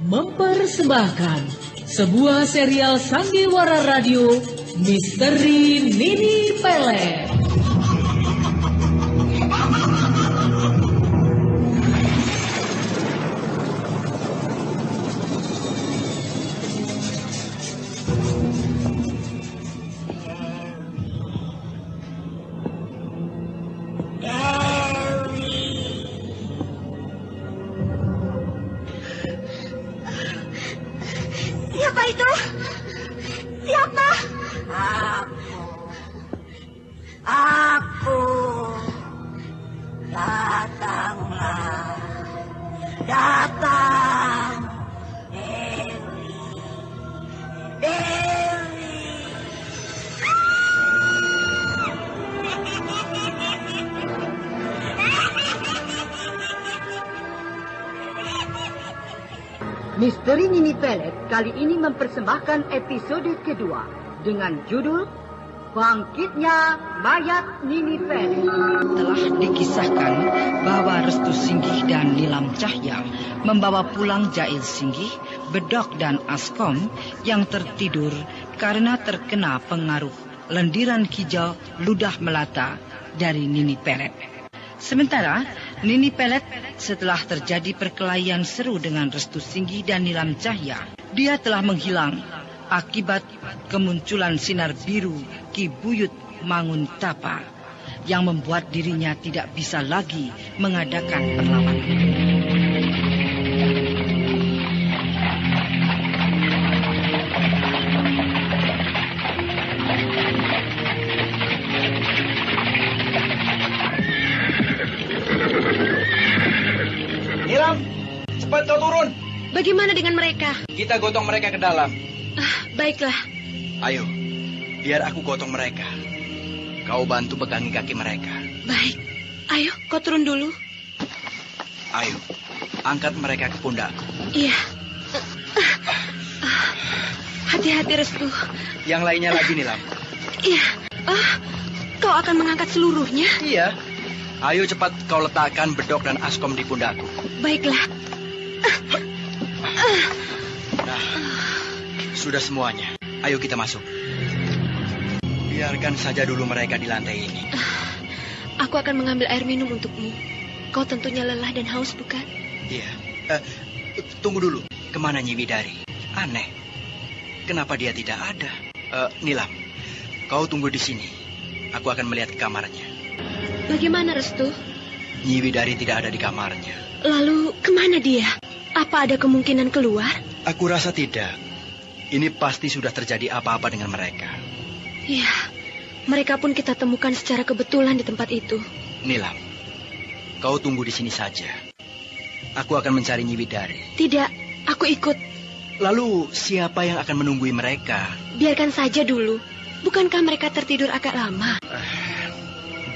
mempersembahkan sebuah serial sandiwara radio Misteri Nini Pelet. Siapa itu? Siapa? Aku. Datanglah. Datang. Dewi. Dewi. Misteri Nini Pelet kali ini mempersembahkan episode kedua dengan judul Bangkitnya Mayat Nini Pelet. Telah dikisahkan bahwa Restu Singgih dan Nilam Cahya membawa pulang Jail Singgih, Bedok dan Askom yang tertidur karena terkena pengaruh lendiran hijau ludah melata dari Nini Pelet. Sementara Nini Pelet setelah terjadi perkelahian seru dengan Restu Singgih dan Nilam Cahya, dia telah menghilang akibat kemunculan sinar biru Ki Buyut Manguntapa yang membuat dirinya tidak bisa lagi mengadakan perlawanan. Nilam, cepat kau turun. Bagaimana dengan mereka? Kita gotong mereka ke dalam. Baiklah. Ayo, biar aku gotong mereka. Kau bantu pegangi kaki mereka. Baik. Ayo, kau turun dulu. Ayo, angkat mereka ke pundakku. Iya. Hati-hati, Restu. Yang lainnya lagi, Nilam. Iya. Kau akan mengangkat seluruhnya? Iya. Ayo cepat kau letakkan Bedok dan Askom di pundakku. Baiklah. Nah, sudah semuanya. Ayo kita masuk. Biarkan saja dulu mereka di lantai ini. Aku akan mengambil air minum untukmu. Kau tentunya lelah dan haus, bukan? Iya. Tunggu dulu. Kemana Nyi Widari? Aneh. Kenapa dia tidak ada? Nilam, kau tunggu di sini. Aku akan melihat ke kamarnya. Bagaimana, Restu? Nyi Widari tidak ada di kamarnya. Lalu, kemana dia? Apa ada kemungkinan keluar? Aku rasa tidak. Ini pasti sudah terjadi apa-apa dengan mereka. Iya, mereka pun kita temukan secara kebetulan di tempat itu. Nilam, kau tunggu di sini saja. Aku akan mencari Nyi Widari. Tidak, aku ikut. Lalu, siapa yang akan menunggui mereka? Biarkan saja dulu. Bukankah mereka tertidur agak lama?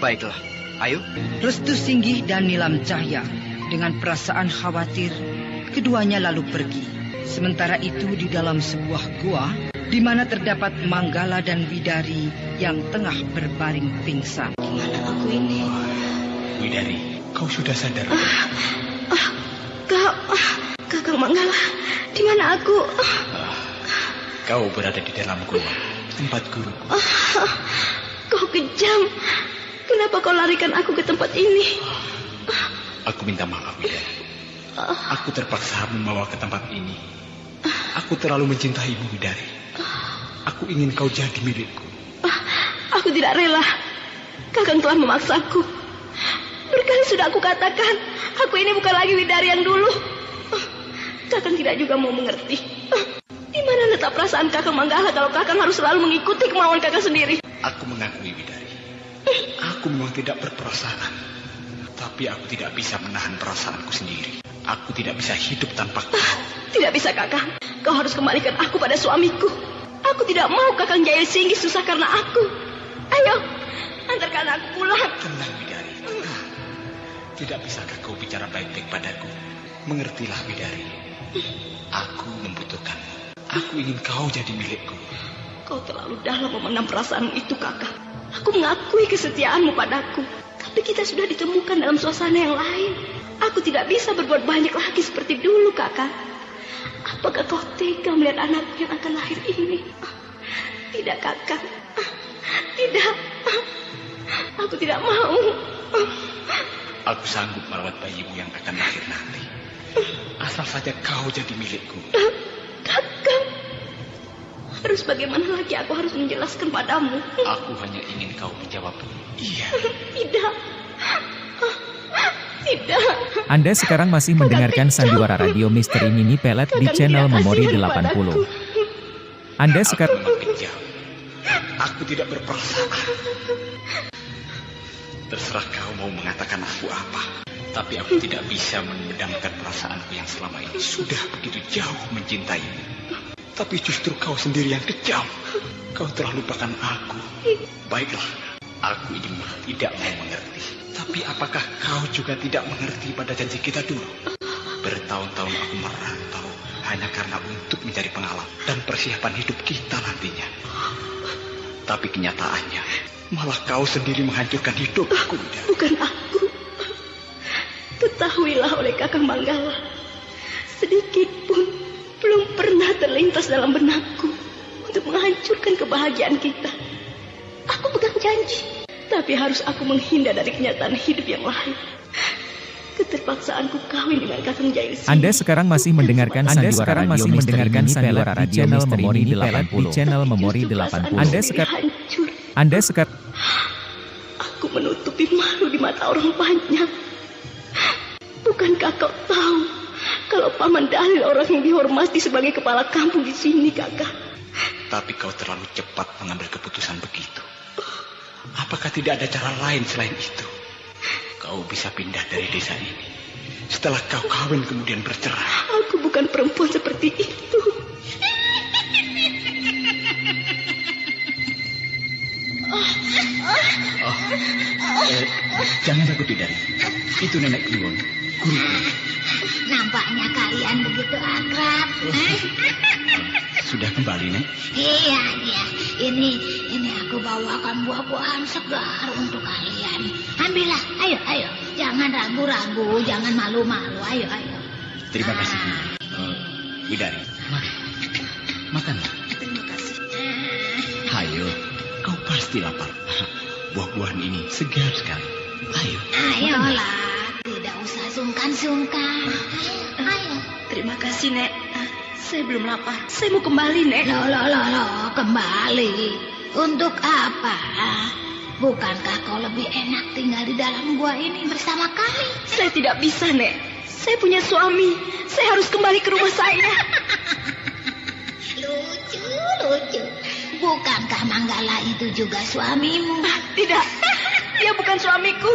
Baiklah, ayo. Restu Singgih dan Nilam Cahya dengan perasaan khawatir, keduanya lalu pergi. Sementara itu di dalam sebuah gua, di mana terdapat Manggala dan Widari yang tengah berbaring pingsan. Gimana aku ini? Widari, kau sudah sadar? Kakang Manggala, di mana aku? Kau berada di dalam gua, tempat guru. Kau kejam. Kenapa kau larikan aku ke tempat ini? Aku minta maaf, Widari. Aku terpaksa membawa ke tempat ini. Aku terlalu mencintaimu, Widari. Aku ingin kau jadi milikku. Aku tidak rela. Kakang telah memaksaku. Berkali sudah aku katakan, aku ini bukan lagi Widari yang dulu. Kakang tidak juga mau mengerti. Di mana letak perasaan Kakang Manggala kalau Kakang harus selalu mengikuti kemauan Kakang sendiri? Aku mengakui, Widari. Aku memang tidak berperasaan. Tapi aku tidak bisa menahan perasaanku sendiri. Aku tidak bisa hidup tanpa kau. Tidak bisa, Kakang. Kau harus kembalikan aku pada suamiku. Aku tidak mau Kakang Jail Singgih susah karena aku. Ayo, antarkan aku pulang. Tenang, Widari. Tenang. Tidak bisakah kau bicara baik-baik padaku? Mengertilah, Widari. Aku membutuhkanmu. Aku ingin kau jadi milikku. Kau terlalu dalam memendam perasaan itu, Kakak. Aku mengakui kesetiaanmu padaku. Tapi kita sudah ditemukan dalam suasana yang lain. Aku tidak bisa berbuat banyak lagi seperti dulu, Kakak. Apakah kau tega melihat anakku yang akan lahir ini? Tidak, Kakang. Tidak. Aku tidak mau. Aku sanggup merawat bayimu yang akan lahir nanti. Asal saja kau jadi milikku. Kakang, harus bagaimana lagi aku harus menjelaskan padamu? Aku hanya ingin kau menjawab iya. Tidak. Tidak. Anda sekarang masih mendengarkan sandiwara radio Misteri Nini Pelet di channel Memori 80. Anda sekarang kejam. Aku tidak berperasaan. Terserah kau mau mengatakan aku apa. Tapi aku tidak bisa memendamkan perasaanku yang selama ini sudah begitu jauh mencintaimu. Tapi justru kau sendiri yang kejam. Kau telah lupakan aku. Baiklah, aku ini tidak mau mengerti. Tapi apakah kau juga tidak mengerti pada janji kita dulu? Bertahun-tahun aku merantau hanya karena untuk mencari pengalaman dan persiapan hidup kita nantinya. Tapi kenyataannya, malah kau sendiri menghancurkan hidupku. Bukan aku. Ketahuilah oleh Kakang Manggala, sedikit pun belum pernah terlintas dalam benakku untuk menghancurkan kebahagiaan kita. Aku pegang janji, tapi harus aku menghindar dari kenyataan hidup yang lain. Keterpaksaanku kawin dengan Kakang Jail Singgih. Anda sekarang masih mendengarkan sandiwara radio Misteri Nini Pelet di channel Memori 80. Di channel Memori 80. Anda sekarang aku menutupi malu di mata orang banyak. Bukankah kau tahu kalau Paman Dalil orang yang dihormati sebagai kepala kampung di sini, Kakak? Tapi kau terlalu cepat mengambil keputusan begitu. Apakah tidak ada cara lain selain itu? Kau bisa pindah dari desa ini. Setelah kau kawin kemudian bercerai. Aku bukan perempuan seperti itu. Jangan takut, Widari. Itu Nenek Kliwon, guruku. Nampaknya kalian begitu akrab. Sudah kembali, Nek? Iya. Ini aku bawakan buah-buahan segar untuk kalian. Ambillah, ayo. Jangan ragu-ragu, jangan malu-malu. Ayo. Terima kasih, Widari. Mari, makanlah. Terima kasih. Ayo, kau pasti lapar. Buah-buahan ini segar sekali. Ayolah, tidak usah sungkan-sungkan. Ayo. Terima kasih, Nek. Saya belum lapar. Saya mau kembali, Nek. Loh, kembali. Untuk apa? Bukankah kau lebih enak tinggal di dalam gua ini bersama kami? Saya tidak bisa, Nek. Saya punya suami. Saya harus kembali ke rumah saya. Lucu. Bukankah Manggala itu juga suamimu? Tidak. Dia bukan suamiku.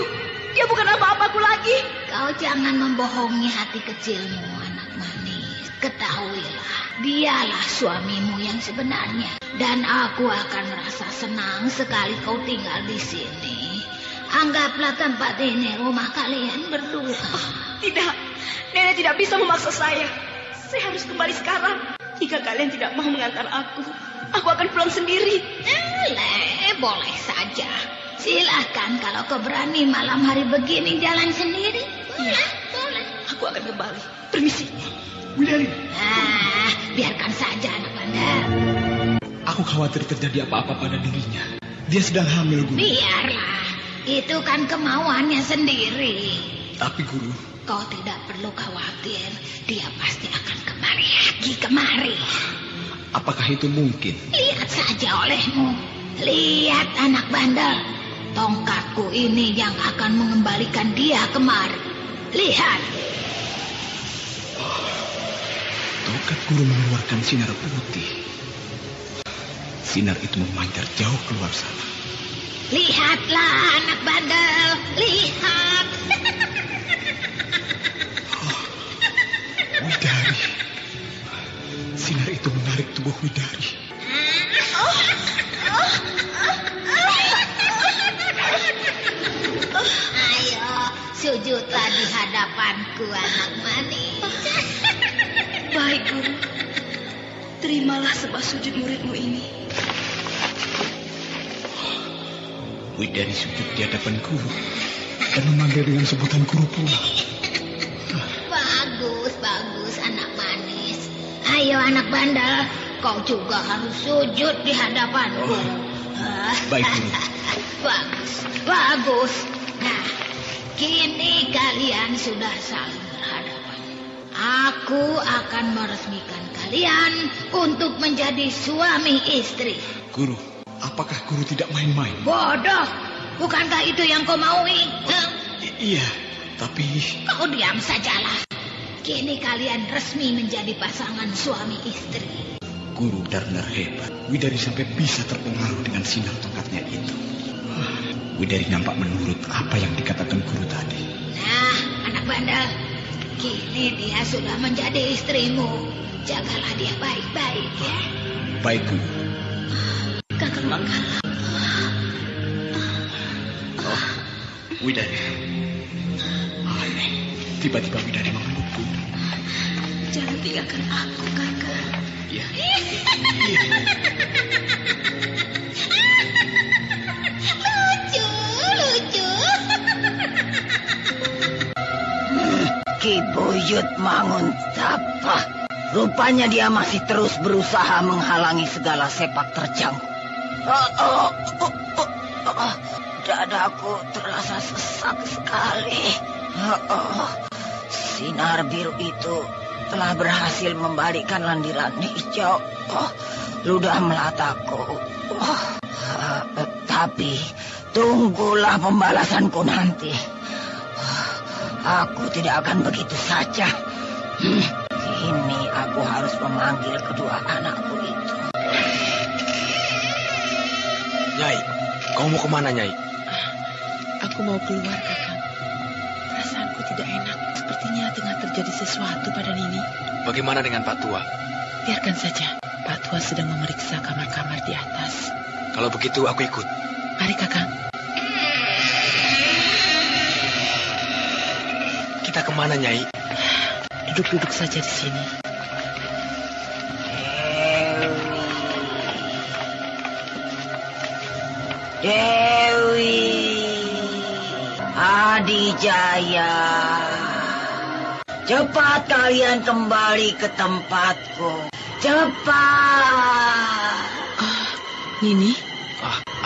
Dia bukan apa-apaku lagi. Kau jangan membohongi hati kecilmu, anak manis. Ketahuilah, dialah suamimu yang sebenarnya. Dan aku akan merasa senang sekali kau tinggal di sini. Anggaplah tempat ini rumah kalian berdua. Tidak. Nenek tidak bisa memaksa saya. Saya harus kembali sekarang. Jika kalian tidak mau mengantar aku akan pulang sendiri. Boleh saja. Silahkan kalau kau berani malam hari begini jalan sendiri. Boleh. Aku akan kembali. Permisi. Widari. Biarkan saja anak bandar. Aku khawatir terjadi apa-apa pada dirinya. Dia sedang hamil, Guru. Biarlah. Itu kan kemauannya sendiri. Tapi, Guru, kau tidak perlu khawatir. Dia pasti akan kembali lagi kemari. apakah itu mungkin? Lihat saja olehmu. Lihat anak bandel. Tongkatku ini yang akan mengembalikan dia kemari. Lihat. Tongkat guru mengeluarkan sinar putih. Sinar itu memancar jauh keluar sana. Lihatlah anak bandel. Lihat. Widari. Sinar itu menarik tubuh Widari. Ayo, sujudlah di hadapanku, anak manis. Baik, Guru. Terimalah sembah sujud muridmu ini. Widari sujud di hadapan guru dan memanggil dengan sebutan guru pula. Bagus, bagus, anak manis. Ayo anak bandel, kau juga harus sujud di hadapanku. Baik, Guru. Bagus. Nah, kini kalian sudah saling berhadapan. Aku akan meresmikan kalian untuk menjadi suami istri. Guru, apakah Guru tidak main-main? Bodoh, bukankah itu yang kau maui? Iya, tapi... Kau diam sajalah. Kini kalian resmi menjadi pasangan suami istri. Guru benar-benar hebat. Widari sampai bisa terpengaruh dengan sinar tongkatnya itu. Widari nampak menurut apa yang dikatakan Guru tadi. Nah, anak bandel, kini dia sudah menjadi istrimu. Jagalah dia baik-baik ya. Baik, Guru. Kakang Manggala. Oh, Widari. Aneh, tiba-tiba Widari memelukku. Jangan tinggalkan aku, kakak. Iya. Lucu. Ki Buyut Manguntapa. Rupanya dia masih terus berusaha menghalangi segala sepak terjangku. Dadaku terasa sesak sekali. Sinar biru itu telah berhasil membalikkan landiran hijau. Ludah melataku. Tapi tunggulah pembalasanku nanti. Aku tidak akan begitu saja. Kini aku harus memanggil kedua anakku itu. Nyai, kau mau kemana, Nyai? Aku mau keluar, Kakang. Perasaanku tidak enak. Sepertinya tengah terjadi sesuatu pada Nini. Bagaimana dengan Pak Tua? Biarkan saja. Pak Tua sedang memeriksa kamar-kamar di atas. Kalau begitu aku ikut. Mari, Kakang. Kita kemana, Nyai? Duduk-duduk saja di sini. Dewi Adijaya, cepat kalian kembali ke tempatku. Cepat. Nini?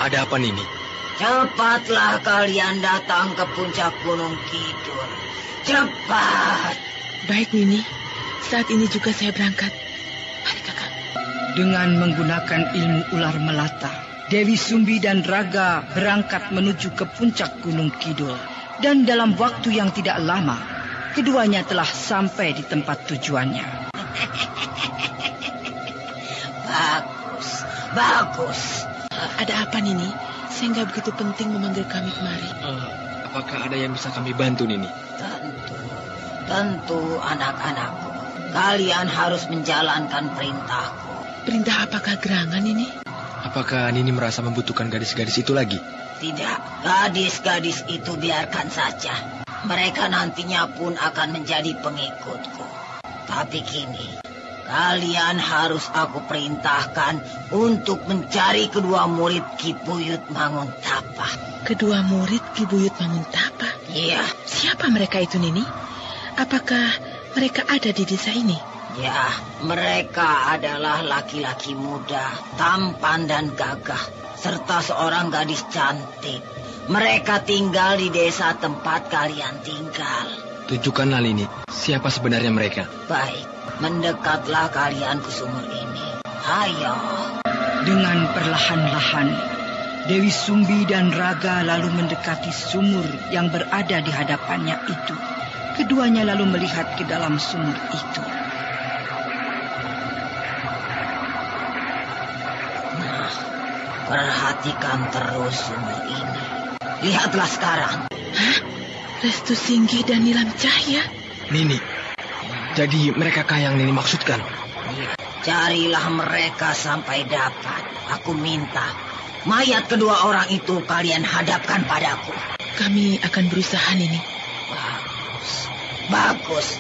Ada apa, Nini? Cepatlah kalian datang ke puncak Gunung Kidul. Cepat. Baik, Nini. Saat ini juga saya berangkat. Mari, Kakak. Dengan menggunakan ilmu ular melata, Dewi Sumbi dan Raga berangkat menuju ke puncak Gunung Kidul. Dan dalam waktu yang tidak lama, keduanya telah sampai di tempat tujuannya. Bagus. Ada apa, Nini? Saya nggak begitu penting memanggil kami kemari. Apakah ada yang bisa kami bantu, Nini? Tentu anak-anakku. Kalian harus menjalankan perintahku. Perintah apakah gerangan ini? Apakah Nini merasa membutuhkan gadis-gadis itu lagi? Tidak, gadis-gadis itu biarkan saja. Mereka nantinya pun akan menjadi pengikutku. Tapi kini, kalian harus aku perintahkan untuk mencari kedua murid Ki Buyut Manguntapa. Kedua murid Ki Buyut Manguntapa? Iya. Siapa mereka itu, Nini? Apakah mereka ada di desa ini? Ya, mereka adalah laki-laki muda, tampan dan gagah, serta seorang gadis cantik. Mereka tinggal di desa tempat kalian tinggal. Tunjukkanlah, Nini, siapa sebenarnya mereka. Baik, mendekatlah kalian ke sumur ini. Ayo. Dengan perlahan-lahan, Dewi Sumbi dan Raga lalu mendekati sumur yang berada di hadapannya itu. Keduanya lalu melihat ke dalam sumur itu. Nah, perhatikan terus sumur ini. Lihatlah sekarang. Hah? Restu Singgi dan Nilam Cahya? Nini, jadi merekakah yang Nini maksudkan? Carilah mereka sampai dapat. Aku minta mayat kedua orang itu kalian hadapkan padaku. Kami akan berusaha, Nini. Bagus.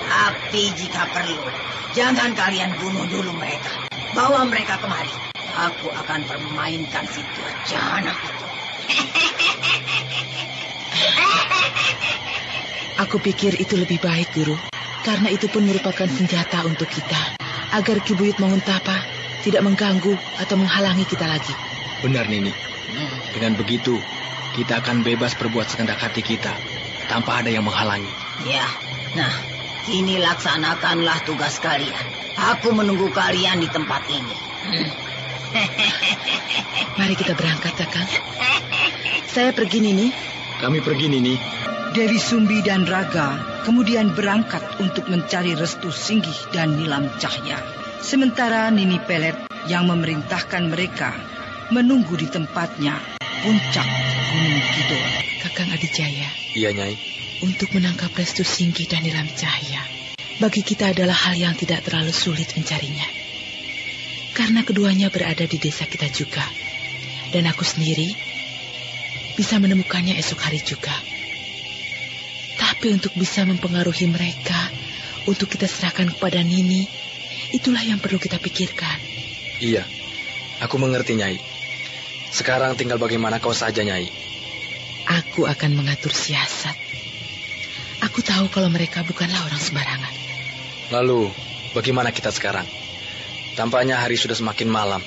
Tapi jika perlu, jangan kalian bunuh dulu mereka. Bawa mereka kemari. Aku akan permainkan si Durjana itu. Aku pikir itu lebih baik, Guru. Karena itu pun merupakan senjata untuk kita. Agar Ki Buyut Manguntapa tidak mengganggu atau menghalangi kita lagi. Benar, Nini. Dengan begitu, kita akan bebas berbuat sekehendak hati kita, tanpa ada yang menghalangi. Ya, nah, kini laksanakanlah tugas kalian. Aku menunggu kalian di tempat ini. Mari kita berangkat, Kakang. Saya pergi, Nini. Kami pergi, Nini. Dewi Sumbi dan Raga kemudian berangkat untuk mencari restu Singgih dan Nilam Cahya. Sementara Nini Pelet yang memerintahkan mereka menunggu di tempatnya, puncak Gunung Kidul. Kakang Adijaya. Iya, Nyai. Untuk menangkap restu Singgih dan Nilam Cahya, bagi kita adalah hal yang tidak terlalu sulit mencarinya. Karena keduanya berada di desa kita juga. Dan aku sendiri bisa menemukannya esok hari juga. Tapi untuk bisa mempengaruhi mereka, untuk kita serahkan kepada Nini, itulah yang perlu kita pikirkan. Iya, aku mengerti, Nyai. Sekarang tinggal bagaimana kau saja, Nyai. Aku akan mengatur siasat. Aku tahu kalau mereka bukanlah orang sembarangan. Lalu, bagaimana kita sekarang? Tampaknya hari sudah semakin malam.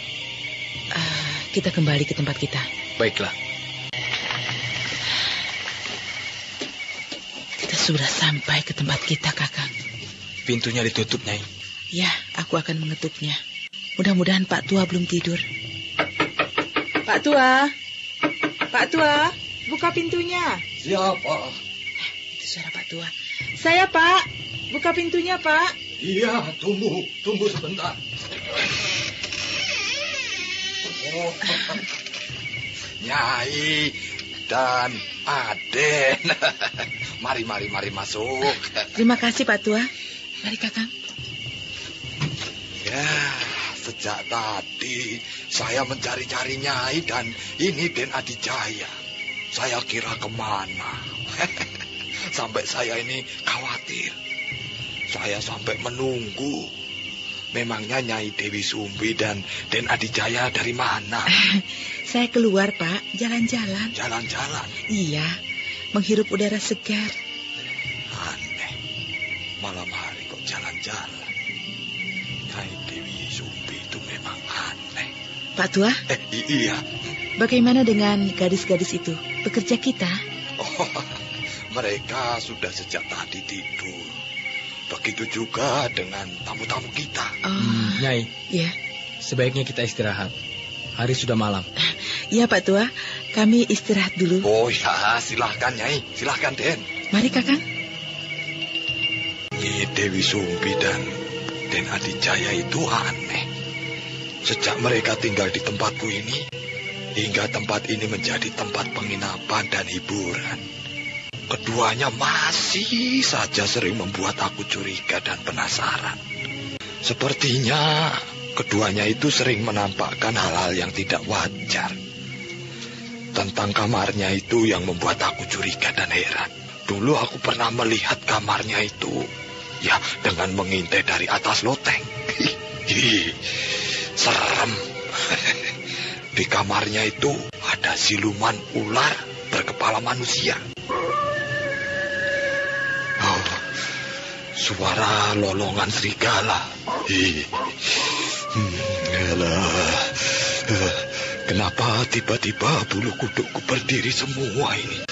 Kita kembali ke tempat kita. Baiklah. Kita sudah sampai ke tempat kita, Kakang. Pintunya ditutup, Nyai. Ya, aku akan mengetuknya. Mudah-mudahan Pak Tua belum tidur. Pak Tua! Pak Tua, buka pintunya. Siapa? Itu suara Pak Tua. Saya, Pak. Buka pintunya, Pak. Iya, tunggu sebentar. Oh, Nyai dan Aden. Mari masuk. Terima kasih, Pak Tua. Mari, Kakang. Ya, sejak tadi saya mencari-cari Nyai dan ini Den Adijaya. Saya kira kemana. Sampai saya ini khawatir. Saya sampai menunggu. Memangnya Nyai Dewi Sumbi dan Den Adijaya dari mana? Saya keluar, Pak. Jalan-jalan. Jalan-jalan? Iya, menghirup udara segar. Aneh. Malam hari kok jalan-jalan. Nyai Dewi Sumbi itu memang aneh. Pak Tua? Iya. Bagaimana dengan gadis-gadis itu? Pekerja kita? Oh, mereka sudah sejak tadi tidur. Begitu juga dengan tamu-tamu kita. Nyai. Ya. Sebaiknya kita istirahat. Hari sudah malam. Iya, Pak Tua. Kami istirahat dulu. Oh ya, silahkan Nyai. Silahkan, Den. Mari, Kakang. Nyi Dewi Sumbi dan Den Adijaya itu aneh. Sejak mereka tinggal di tempatku ini, hingga tempat ini menjadi tempat penginapan dan hiburan, keduanya masih saja sering membuat aku curiga dan penasaran. Sepertinya keduanya itu sering menampakkan hal-hal yang tidak wajar. Tentang kamarnya itu yang membuat aku curiga dan heran. Dulu aku pernah melihat kamarnya itu, ya, dengan mengintai dari atas loteng. Serem. Di kamarnya itu ada siluman ular berkepala manusia. Suara lolongan serigala. Kenapa tiba-tiba bulu kudukku berdiri semua ini?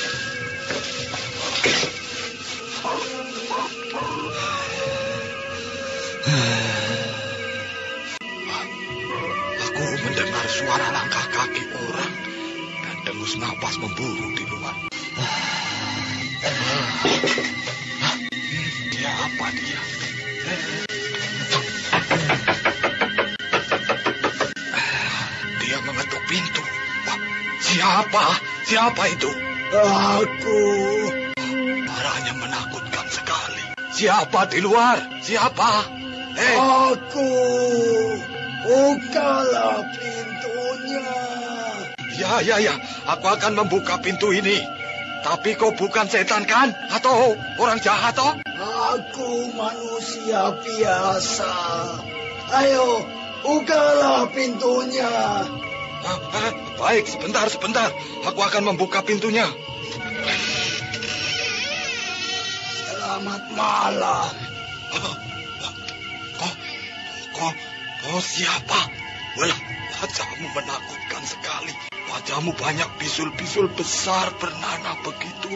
Aku mendengar suara langkah kaki orang dan dengus napas memburu di luar. Apa dia? Dia mengetuk pintu. Siapa itu? Aku. Suaranya menakutkan sekali. Siapa di luar? Siapa? Aku. Bukalah pintunya. Ya. Aku akan membuka pintu ini. Tapi kau bukan setan kan? Atau orang jahat toh? Aku manusia biasa. Ayo, bukalah pintunya. Baik, sebentar. Aku akan membuka pintunya. Selamat malam. Kau siapa? Walah, wajahmu menakutkan sekali. Wajahmu banyak bisul-bisul besar bernanah begitu.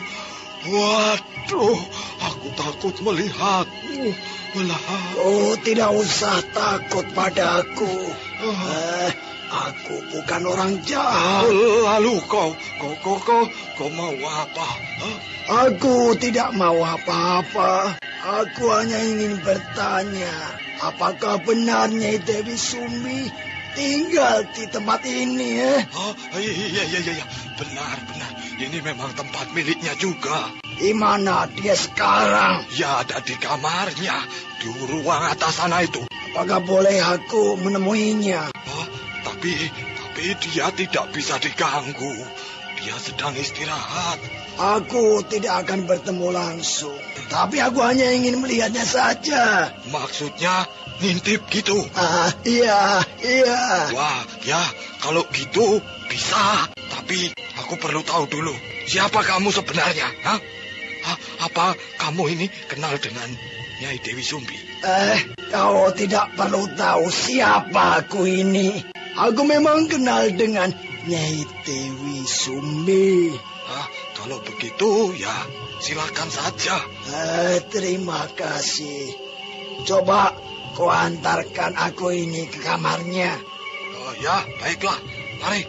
Waduh, aku takut melihatmu. Walah. Oh, tidak usah takut padaku. Aku bukan orang jahat. Lalu kau mau apa? Aku tidak mau apa-apa. Aku hanya ingin bertanya, apakah benar Nyai Dewi Sumbi tinggal di tempat ini? Iya. Benar. Ini memang tempat miliknya juga. Di mana dia sekarang? Ya, ada di kamarnya, di ruang atas sana itu. Apakah boleh aku menemuinya? Tapi dia tidak bisa diganggu. Dia sedang istirahat. Aku tidak akan bertemu langsung. Tapi aku hanya ingin melihatnya saja. Maksudnya ngintip gitu? Iya. Wah, ya kalau gitu bisa. Tapi aku perlu tahu dulu, siapa kamu sebenarnya? Apa kamu ini kenal dengan Nyai Dewi Sumbi? Kau tidak perlu tahu siapa aku ini. Aku memang kenal dengan Nyai Dewi Sumbi. Kalau begitu, ya silakan saja. Terima kasih. Coba kau antarkan aku ini ke kamarnya. Ya, baiklah. Mari.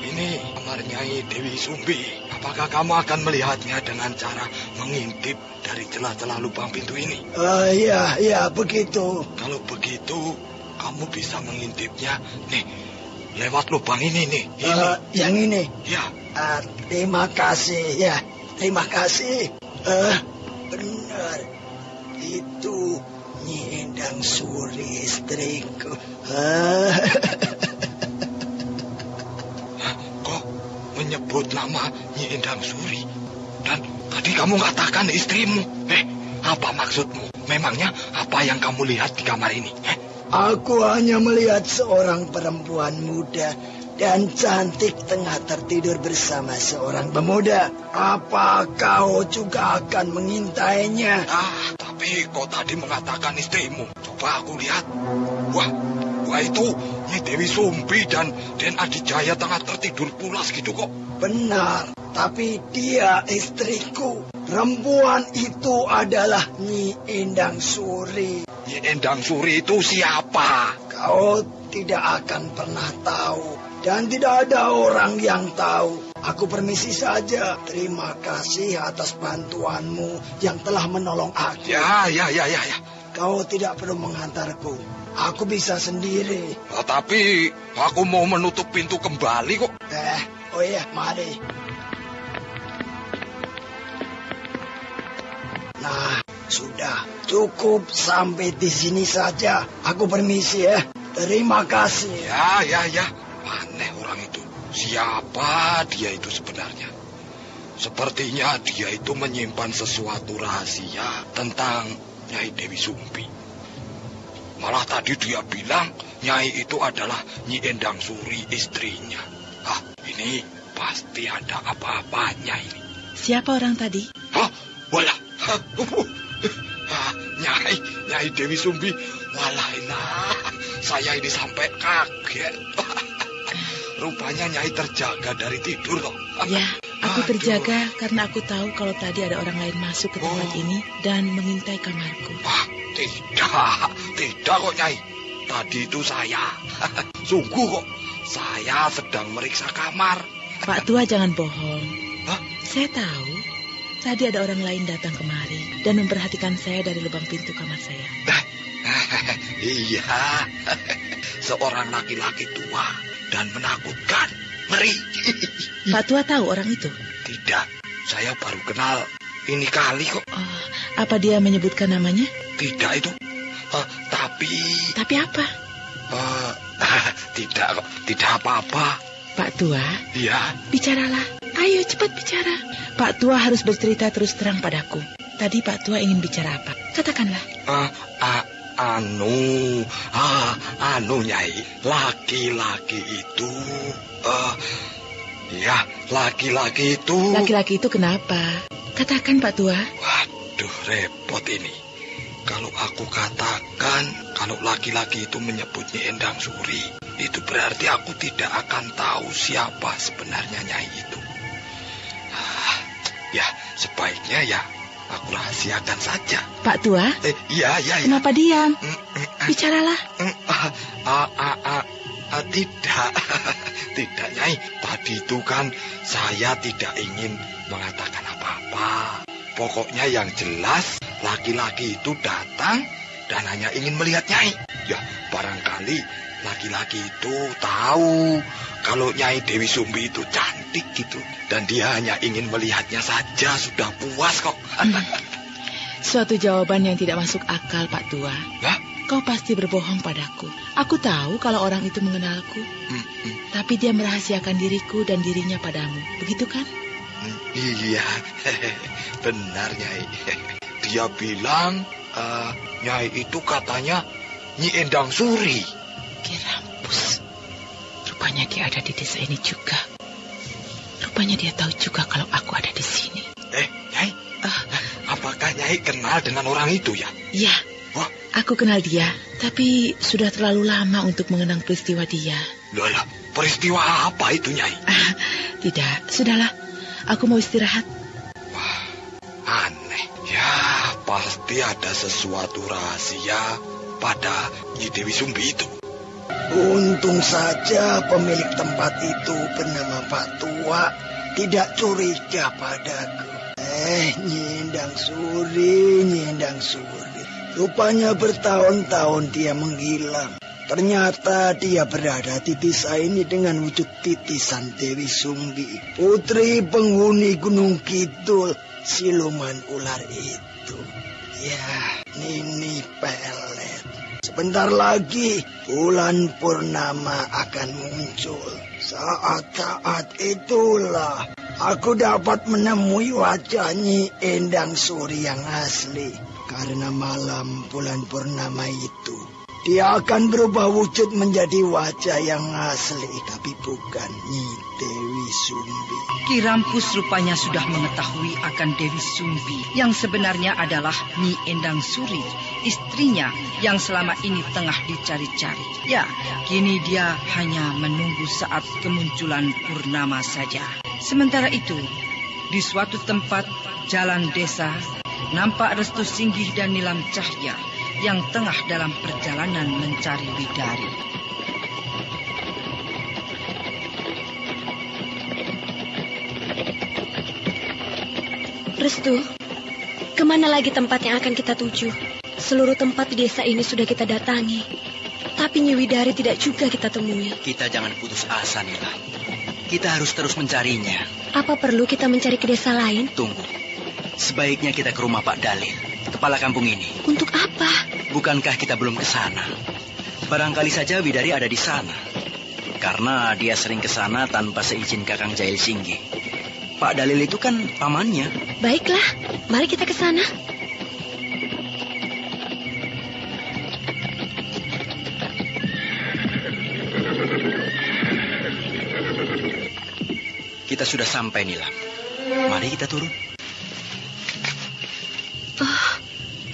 Ini kamar Nyai Dewi Sumbi. Apakah kamu akan melihatnya dengan cara mengintip dari celah-celah lubang pintu ini? Iya, begitu. Kalau begitu, kamu bisa mengintipnya nih, lewat lubang ini nih. Yang ini? Ya. Terima kasih, ya. Terima kasih. Benar. Itu Nyi Endang Suri, istriku. Menyebut nama Nyi Endang Suri. Dan tadi kamu katakan istrimu. Apa maksudmu? Memangnya apa yang kamu lihat di kamar ini? Aku hanya melihat seorang perempuan muda dan cantik tengah tertidur bersama seorang pemuda. Apa kau juga akan mengintainya? Tapi kau tadi mengatakan istrimu. Coba aku lihat. Wah itu Nyi Dewi Sumbi dan Den Adijaya tengah tertidur pulas gitu kok. Benar, tapi dia istriku. Perempuan itu adalah Nyi Endang Suri. Nyi Endang Suri itu siapa? Kau tidak akan pernah tahu. Dan tidak ada orang yang tahu. Aku permisi saja. Terima kasih atas bantuanmu yang telah menolong aku. Ya. Kau tidak perlu menghantarku. Aku bisa sendiri. Tapi aku mau menutup pintu kembali kok. Oh iya, mari. Nah, sudah. Cukup sampai di sini saja. Aku permisi ya. Terima kasih. Ya. Aneh orang itu. Siapa dia itu sebenarnya? Sepertinya dia itu menyimpan sesuatu rahasia tentang Nyai Dewi Sumbi. Malah tadi dia bilang Nyai itu adalah Nyi Endang Suri, istrinya. Ini pasti ada apa-apanya ini. Siapa orang tadi? Walah. Nyai Dewi Sumbi. Walah, saya ini sampai kaget. Rupanya Nyai terjaga dari tidur loh. Ya, aku terjaga karena aku tahu kalau tadi ada orang lain masuk ke tempat ini dan mengintai kamarku. Tidak kok Nyai. Tadi itu saya. Sungguh kok, saya sedang meriksa kamar. Pak Tua jangan bohong. Saya tahu tadi ada orang lain datang kemari dan memperhatikan saya dari lubang pintu kamar saya. Iya, seorang laki-laki tua dan menakutkan, ngeri. Pak Tua tahu orang itu? Tidak, saya baru kenal ini kali kok. Apa dia menyebutkan namanya? Tidak itu. Tapi apa? Tidak kok, tidak apa-apa. Pak Tua? Iya. Bicaralah, ayo cepat bicara. Pak Tua harus bercerita terus terang padaku. Tadi Pak Tua ingin bicara apa? Katakanlah. Anu Nyai, laki-laki itu, laki-laki itu. Laki-laki itu kenapa? Katakan Pak Tua. Waduh, repot ini. Kalau aku katakan kalau laki-laki itu menyebut Nyi Endang Suri, itu berarti aku tidak akan tahu siapa sebenarnya Nyai itu. Ya, sebaiknya ya aku rahasiakan saja. Pak Tua? Iya. Kenapa diam? Bicaralah. Tidak Nyai. Tadi itu kan saya tidak ingin mengatakan apa-apa. Pokoknya yang jelas laki-laki itu datang dan hanya ingin melihat Nyai. Ya, barangkali laki-laki itu tahu kalau Nyai Dewi Sumbi itu cantik gitu. Dan dia hanya ingin melihatnya saja, sudah puas kok. Suatu jawaban yang tidak masuk akal, Pak Tua. Hah? Kau pasti berbohong padaku. Aku tahu kalau orang itu mengenalku. Tapi dia merahasiakan diriku dan dirinya padamu. Begitu kan? Iya, benar Nyai. Dia bilang Nyai itu katanya Nyi Endang Suri. Kirampus. Rupanya dia ada di desa ini juga. Rupanya dia tahu juga kalau aku ada di sini. Nyai, apakah Nyai kenal dengan orang itu ya? Iya. Wah, aku kenal dia, tapi sudah terlalu lama untuk mengenang peristiwa dia. Loh, peristiwa apa itu Nyai? Tidak, sudahlah. Aku mau istirahat. Wah, aneh. Ya, pasti ada sesuatu rahasia pada Nyi Dewi Sumbi itu. Untung saja pemilik tempat itu bernama Pak Tua tidak curiga padaku. Nyi Endang Suri. Rupanya bertahun-tahun dia menghilang. Ternyata dia berada di desa ini dengan wujud titisan Dewi Sumbi, putri penghuni Gunung Kidul, siluman ular itu. Ya, Nini Pelet. Sebentar lagi bulan purnama akan muncul. Saat-saat itulah aku dapat menemui wajah Nyi Endang Suri yang asli. Karena malam bulan purnama itu dia akan berubah wujud menjadi wajah yang asli, tapi bukan Nyi Dewi Sumbi. Ki Rampus rupanya sudah mengetahui akan Dewi Sumbi yang sebenarnya adalah Nyi Endang Suri, istrinya yang selama ini tengah dicari-cari. Ya, kini dia hanya menunggu saat kemunculan purnama saja. Sementara itu, di suatu tempat jalan desa, nampak Restu Singgih dan Nilam Cahya yang tengah dalam perjalanan mencari Widari. Restu, kemana lagi tempat yang akan kita tuju? Seluruh tempat di desa ini sudah kita datangi, tapi Nyi Widari tidak juga kita temui. Kita jangan putus asa, Nila. Kita harus terus mencarinya. Apa perlu kita mencari ke desa lain? Tunggu. Sebaiknya kita ke rumah Pak Dalil, kepala kampung ini. Untuk apa? Bukankah kita belum ke sana? Barangkali saja Widari ada di sana. Karena dia sering ke sana tanpa seizin Kakang Jail Singgih. Pak Dalil itu kan pamannya. Baiklah, mari kita ke sana. Kita sudah sampai, Nilam. Mari kita turun.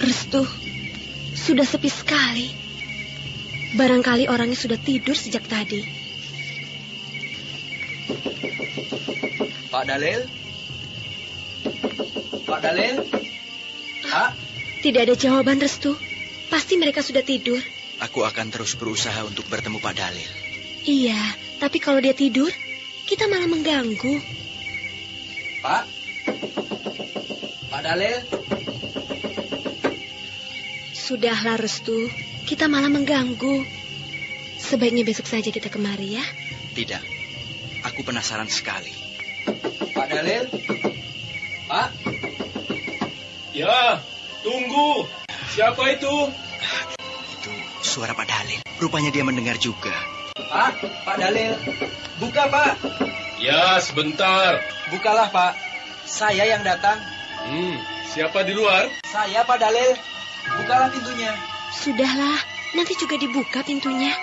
Restu, sudah sepi sekali. Barangkali orangnya sudah tidur sejak tadi. Pak Dalil? Pak Dalil? Pak? Tidak ada jawaban, Restu. Pasti mereka sudah tidur. Aku akan terus berusaha untuk bertemu Pak Dalil. Iya, tapi kalau dia tidur, kita malah mengganggu. Pak? Pak Dalil? Sudahlah, Restu. Kita malah mengganggu. Sebaiknya besok saja kita kemari, ya? Tidak. Aku penasaran sekali. Pak Dalil? Pak? Ya, tunggu. Siapa itu? Itu suara Pak Dalil. Rupanya dia mendengar juga. Pak Dalil. Buka, Pak. Ya, sebentar. Bukalah, Pak. Saya yang datang. Siapa di luar? Saya, Pak Dalil. Bukalah pintunya. Sudahlah, nanti juga dibuka pintunya.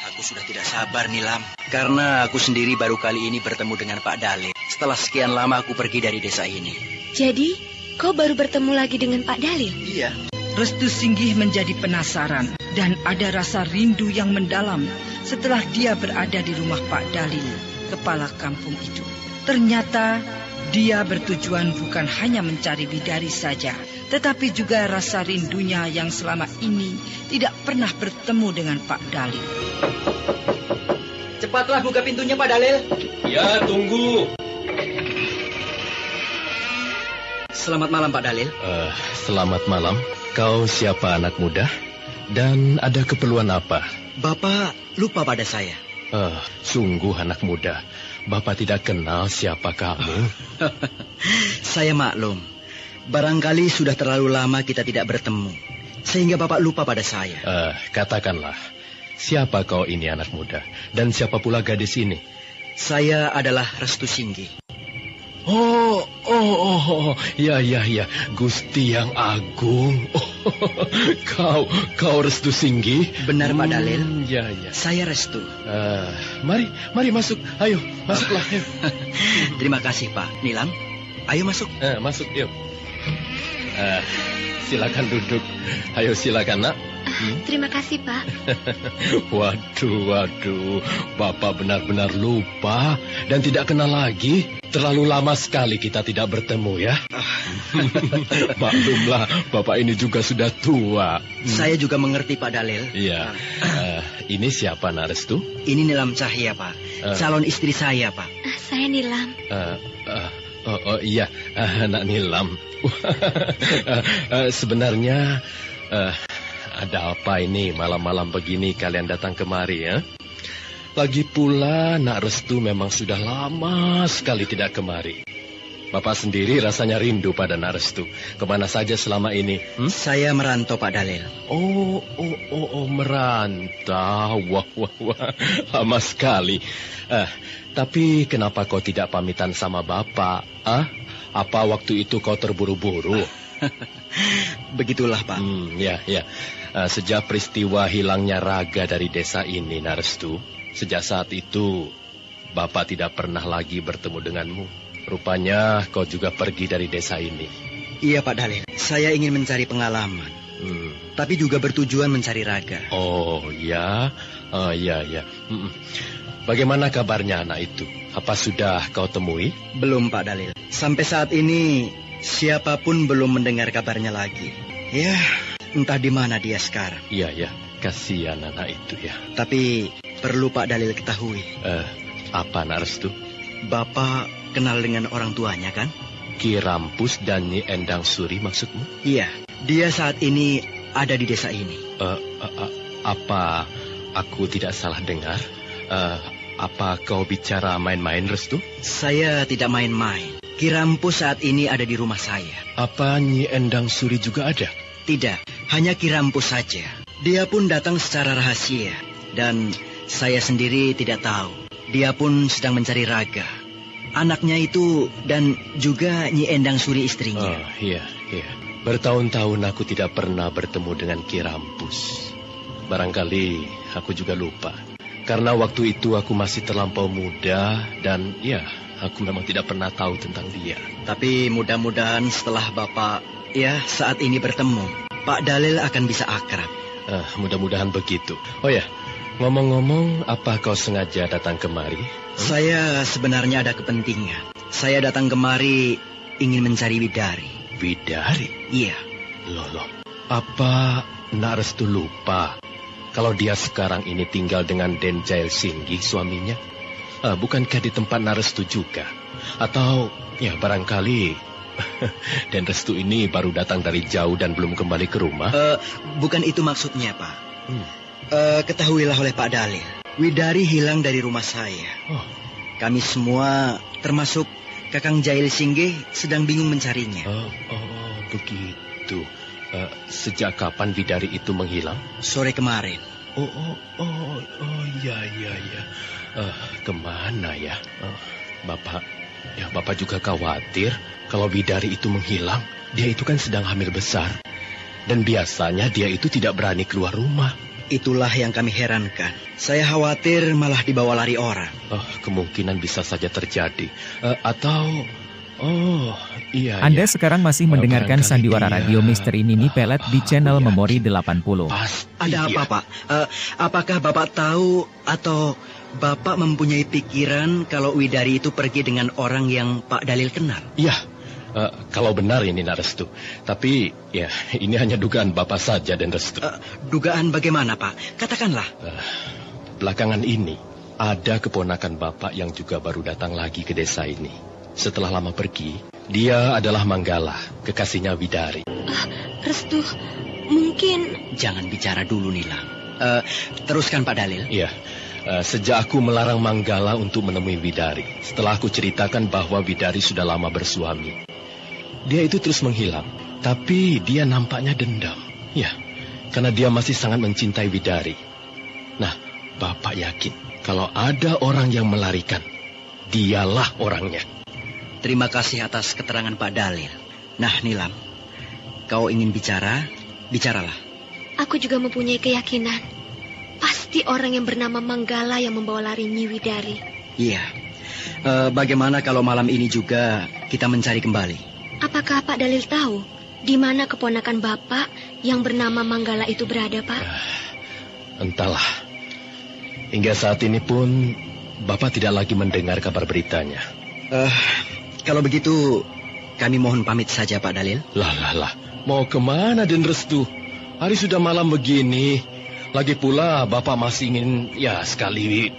Aku sudah tidak sabar, Nilam. Karena aku sendiri baru kali ini bertemu dengan Pak Dalil. Setelah sekian lama aku pergi dari desa ini. Jadi, kau baru bertemu lagi dengan Pak Dalil? Iya. Restu Singgih menjadi penasaran dan ada rasa rindu yang mendalam setelah dia berada di rumah Pak Dalil, kepala kampung itu. Ternyata dia bertujuan bukan hanya mencari bidari saja, tetapi juga rasa rindunya yang selama ini tidak pernah bertemu dengan Pak Dalil. Cepatlah buka pintunya, Pak Dalil. Ya, tunggu. Selamat malam, Pak Dalil. Selamat malam. Kau siapa, anak muda? Dan ada keperluan apa? Bapak lupa pada saya. Sungguh anak muda. Bapak tidak kenal siapa kamu. Saya maklum. Barangkali sudah terlalu lama kita tidak bertemu, sehingga Bapak lupa pada saya. Katakanlah, siapa kau ini anak muda? Dan siapa pula gadis ini? Saya adalah Restu Singgih. Ya, Gusti yang Agung. Kau Restu Singgih? Benar, Pak Dalil. Ya. Saya Restu. Mari masuk. Ayo, masuklah. Ayo. Terima kasih, Pak. Nilam, ayo masuk. Masuk, yuk. Silakan duduk. Ayo, silakan, Nak. Terima kasih, Pak. Waduh, Bapak benar-benar lupa dan tidak kenal lagi. Terlalu lama sekali kita tidak bertemu, ya. Maklumlah, Bapak ini juga sudah tua. Saya juga mengerti, Pak Dalil. Iya. Ini siapa, Nak Restu? Ini Nilam Cahya, Pak. Calon istri saya, Pak. Saya Nilam. Iya, Nak Nilam. Sebenarnya ada apa ini malam-malam begini kalian datang kemari, ya? Lagi pula Nak Restu memang sudah lama sekali tidak kemari. Bapak sendiri rasanya rindu pada Nak Restu. Kemana saja selama ini? Saya merantau, Pak Dalil. Merantau. Wah, lama sekali. Tapi kenapa kau tidak pamitan sama Bapak? Apa waktu itu kau terburu-buru? Begitulah, Pak. Ya. Sejak peristiwa hilangnya Raga dari desa ini, Nak Restu, sejak saat itu Bapak tidak pernah lagi bertemu denganmu. Rupanya kau juga pergi dari desa ini. Iya, Pak Dalil. Saya ingin mencari pengalaman. Tapi juga bertujuan mencari Raga. Iya. Bagaimana kabarnya anak itu? Apa sudah kau temui? Belum, Pak Dalil. Sampai saat ini siapapun belum mendengar kabarnya lagi. Ya, entah di mana dia sekarang. Iya, kasihan anak itu, ya. Tapi perlu Pak Dalil ketahui. Apa, Nak Restu? Bapak kenal dengan orang tuanya, kan? Ki Rampus dan Nyi Endang Suri maksudmu? Iya, dia saat ini ada di desa ini. Apa aku tidak salah dengar? Apa kau bicara main-main, Restu? Saya tidak main-main. Ki Rampus saat ini ada di rumah saya. Apa Nyi Endang Suri juga ada? Tidak, hanya Ki Rampus saja. Dia pun datang secara rahasia. Dan saya sendiri tidak tahu. Dia pun sedang mencari Raga, anaknya itu, dan juga Nyi Endang Suri istrinya. Iya. Bertahun-tahun aku tidak pernah bertemu dengan Ki Rampus. Barangkali aku juga lupa. Karena waktu itu aku masih terlampau muda dan ya, aku memang tidak pernah tahu tentang dia. Tapi mudah-mudahan setelah Bapak saat ini bertemu, Pak Dalil akan bisa akrab. Mudah-mudahan begitu. Oh ya, ngomong-ngomong, apa kau sengaja datang kemari? Saya sebenarnya ada kepentingan. Saya datang kemari ingin mencari bidari. Bidari? Iya. Loh. Apa Nak Restu lupa kalau dia sekarang ini tinggal dengan Den Jail Singgih, suaminya? Bukankah di tempat Nak Restu juga? Atau ya barangkali Den Restu ini baru datang dari jauh dan belum kembali ke rumah? Bukan itu maksudnya, Pak. Ketahuilah oleh Pak Dalil, Widari hilang dari rumah saya. Kami semua, termasuk Kakang Jail Singgih, sedang bingung mencarinya. Begitu. Sejak kapan Widari itu menghilang? Sore kemarin. Iya. Kemana ya? Bapak juga khawatir kalau Widari itu menghilang. Dia itu kan sedang hamil besar. Dan biasanya dia itu tidak berani keluar rumah. Itulah yang kami herankan. Saya khawatir malah dibawa lari orang. Oh, kemungkinan bisa saja terjadi. Iya. Anda sekarang masih mendengarkan sandiwara radio Misteri Nini Pelet di channel Memori 80. Ada apa, Pak? Apakah Bapak tahu atau Bapak mempunyai pikiran kalau Widari itu pergi dengan orang yang Pak Dalil kenal? Iya. Kalau benar ini Narestu. Tapi ya ini hanya dugaan Bapak saja dan Restu. Dugaan bagaimana, Pak? Katakanlah. Belakangan ini ada keponakan Bapak yang juga baru datang lagi ke desa ini. Setelah lama pergi, dia adalah Manggala, kekasihnya Widari. Restu, mungkin... Jangan bicara dulu, Nila. Teruskan, Pak Dalil. Iya. Sejak aku melarang Manggala untuk menemui Widari, setelah aku ceritakan bahwa Widari sudah lama bersuami, dia itu terus menghilang. Tapi dia nampaknya dendam. Ya, karena dia masih sangat mencintai Widari. Nah, Bapak yakin kalau ada orang yang melarikan, dialah orangnya. Terima kasih atas keterangan Pak Dalil. Nah, Nilam, kau ingin bicara? Bicaralah. Aku juga mempunyai keyakinan. Pasti orang yang bernama Manggala yang membawa lari Nyi Widari. Iya. Bagaimana kalau malam ini juga kita mencari kembali? Apakah Pak Dalil tahu di mana keponakan Bapak yang bernama Manggala itu berada, Pak? Entahlah. Hingga saat ini pun Bapak tidak lagi mendengar kabar beritanya. Kalau begitu kami mohon pamit saja, Pak Dalil. Lah. Mau kemana Den Restu? Hari sudah malam begini. Lagi pula Bapak masih ingin sekali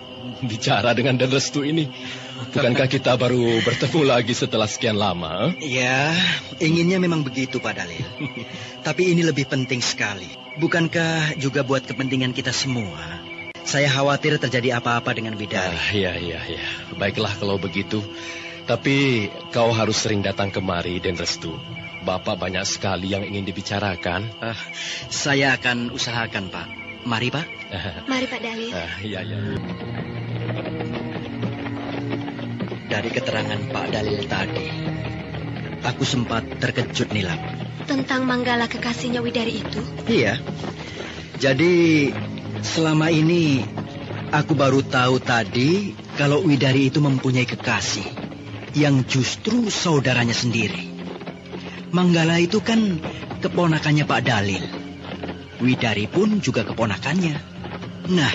bicara dengan Den Restu ini. Bukankah kita baru bertemu lagi setelah sekian lama? Ya, inginnya memang begitu, Pak Dalil. Tapi ini lebih penting sekali. Bukankah juga buat kepentingan kita semua? Saya khawatir terjadi apa-apa dengan Widari. Iya. Baiklah kalau begitu. Tapi kau harus sering datang kemari, Den Restu. Bapak banyak sekali yang ingin dibicarakan. Saya akan usahakan, Pak. Mari, Pak. Mari, Pak Dalil. Iya. Dari keterangan Pak Dalil tadi, aku sempat terkejut, Nilam. Tentang Manggala kekasihnya Widari itu? Iya. Jadi, selama ini aku baru tahu tadi kalau Widari itu mempunyai kekasih yang justru saudaranya sendiri. Manggala itu kan keponakannya Pak Dalil. Widari pun juga keponakannya. Nah,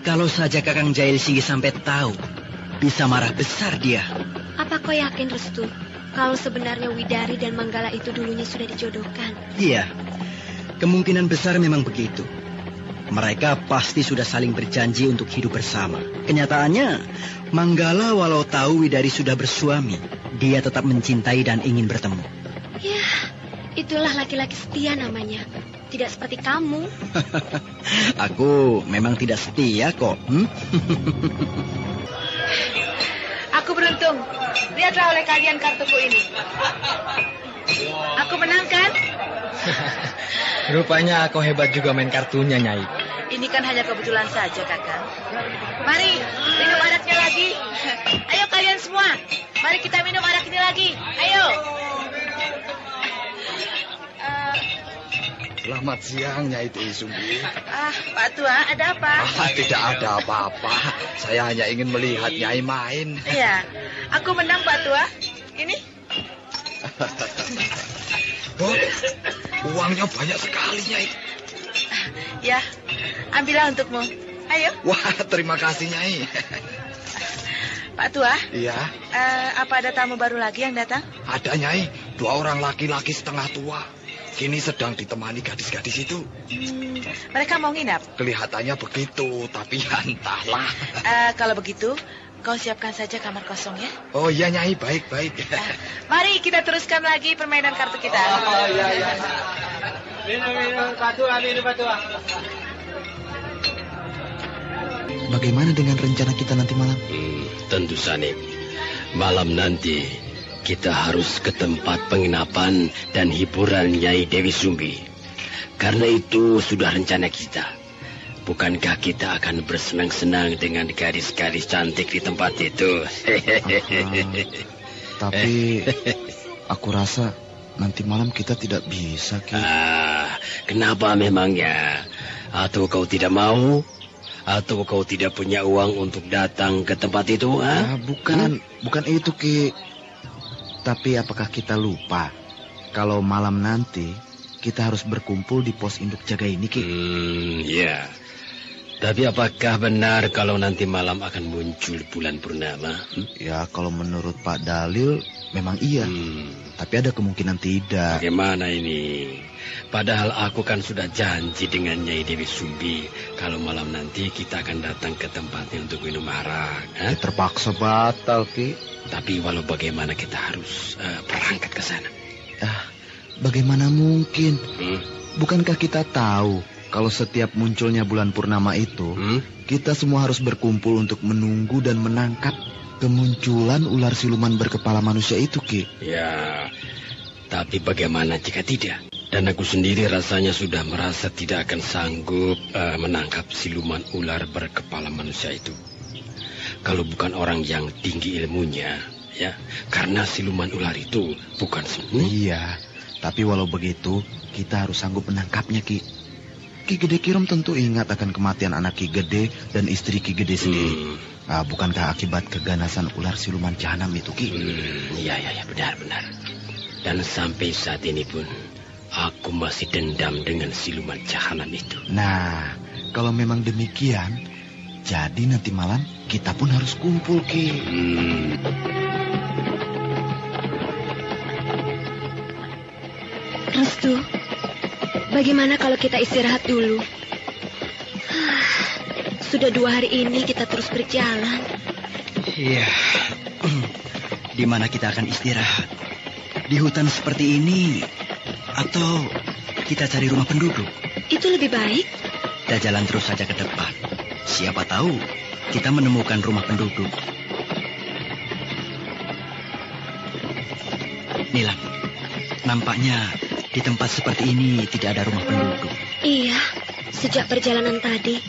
kalau saja Kakang Jail Singgi sampai tahu, bisa marah besar dia. Apa kau yakin, Restu, kalau sebenarnya Widari dan Manggala itu dulunya sudah dijodohkan? Iya, kemungkinan besar memang begitu. Mereka pasti sudah saling berjanji untuk hidup bersama. Kenyataannya, Manggala walau tahu Widari sudah bersuami, dia tetap mencintai dan ingin bertemu. Ya, itulah laki-laki setia namanya. Tidak seperti kamu. Aku memang tidak setia kok. Aku beruntung. Lihatlah oleh kalian kartuku ini. Aku menang kan? Rupanya kau hebat juga main kartunya, Nyai. Ini kan hanya kebetulan saja, Kakang. Mari, minum araknya lagi. Ayo kalian semua. Mari kita minum arak ini lagi. Ayo. Selamat siang, Nyai Dewi Sumbi. Pak Tua, ada apa? Tidak ada apa-apa. Saya hanya ingin melihat Nyai main. Iya, aku menang, Pak Tua. Ini. Uangnya banyak sekali, Nyai. Ya, ambillah untukmu. Ayo. Wah, terima kasih, Nyai. Pak Tua. Iya. Apa ada tamu baru lagi yang datang? Ada, Nyai. 2 orang laki-laki setengah tua. Kini sedang ditemani gadis-gadis itu. Mereka mau nginap? Kelihatannya begitu, tapi ya entahlah. Kalau begitu, kau siapkan saja kamar kosong ya. Oh iya, Nyai, baik. Mari kita teruskan lagi permainan kartu kita. Oh iya. Minum, Pak Tua. Bagaimana dengan rencana kita nanti malam? Tentu Sanib. Malam nanti kita harus ke tempat penginapan dan hiburan Nyai Dewi Sumbi. Karena itu sudah rencana kita. Bukankah kita akan bersenang-senang dengan gadis-gadis cantik di tempat itu? Tapi aku rasa nanti malam kita tidak bisa, Ki. Kenapa memangnya? Atau kau tidak mau? Atau kau tidak punya uang untuk datang ke tempat itu? Bukan itu, Ki. Tapi apakah kita lupa kalau malam nanti kita harus berkumpul di pos induk jaga ini, Ki? Ya. Tapi apakah benar kalau nanti malam akan muncul bulan purnama? Ya, kalau menurut Pak Dalil memang iya. Tapi ada kemungkinan tidak. Bagaimana ini? Padahal aku kan sudah janji dengan Nyai Dewi Sumbi kalau malam nanti kita akan datang ke tempatnya untuk minum arak. Ya, terpaksa batal, Ki. Tapi walau bagaimana kita harus berangkat ke sana. Bagaimana mungkin? Bukankah kita tahu kalau setiap munculnya bulan purnama itu, kita semua harus berkumpul untuk menunggu dan menangkap kemunculan ular siluman berkepala manusia itu, Ki? Ya, tapi bagaimana jika tidak? Dan aku sendiri rasanya sudah merasa tidak akan sanggup menangkap siluman ular berkepala manusia itu. Kalau bukan orang yang tinggi ilmunya, ya, karena siluman ular itu bukan semu. Iya, tapi walau begitu, kita harus sanggup menangkapnya, Ki. Ki Gede Kirom tentu ingat akan kematian anak Ki Gede dan istri Ki Gede sendiri. Bukankah akibat keganasan ular siluman jahanam itu, Ki? Iya, benar. Dan sampai saat ini pun, aku masih dendam dengan siluman jahanam itu. Nah, kalau memang demikian, jadi nanti malam kita pun harus kumpul, Ki. Restu, bagaimana kalau kita istirahat dulu? Sudah 2 hari ini kita terus berjalan. Iya. Di mana kita akan istirahat? Di hutan seperti ini? Atau kita cari rumah penduduk? Itu lebih baik. Kita jalan terus saja ke depan. Siapa tahu kita menemukan rumah penduduk. Nilam, nampaknya di tempat seperti ini tidak ada rumah penduduk. Iya, sejak perjalanan tadi,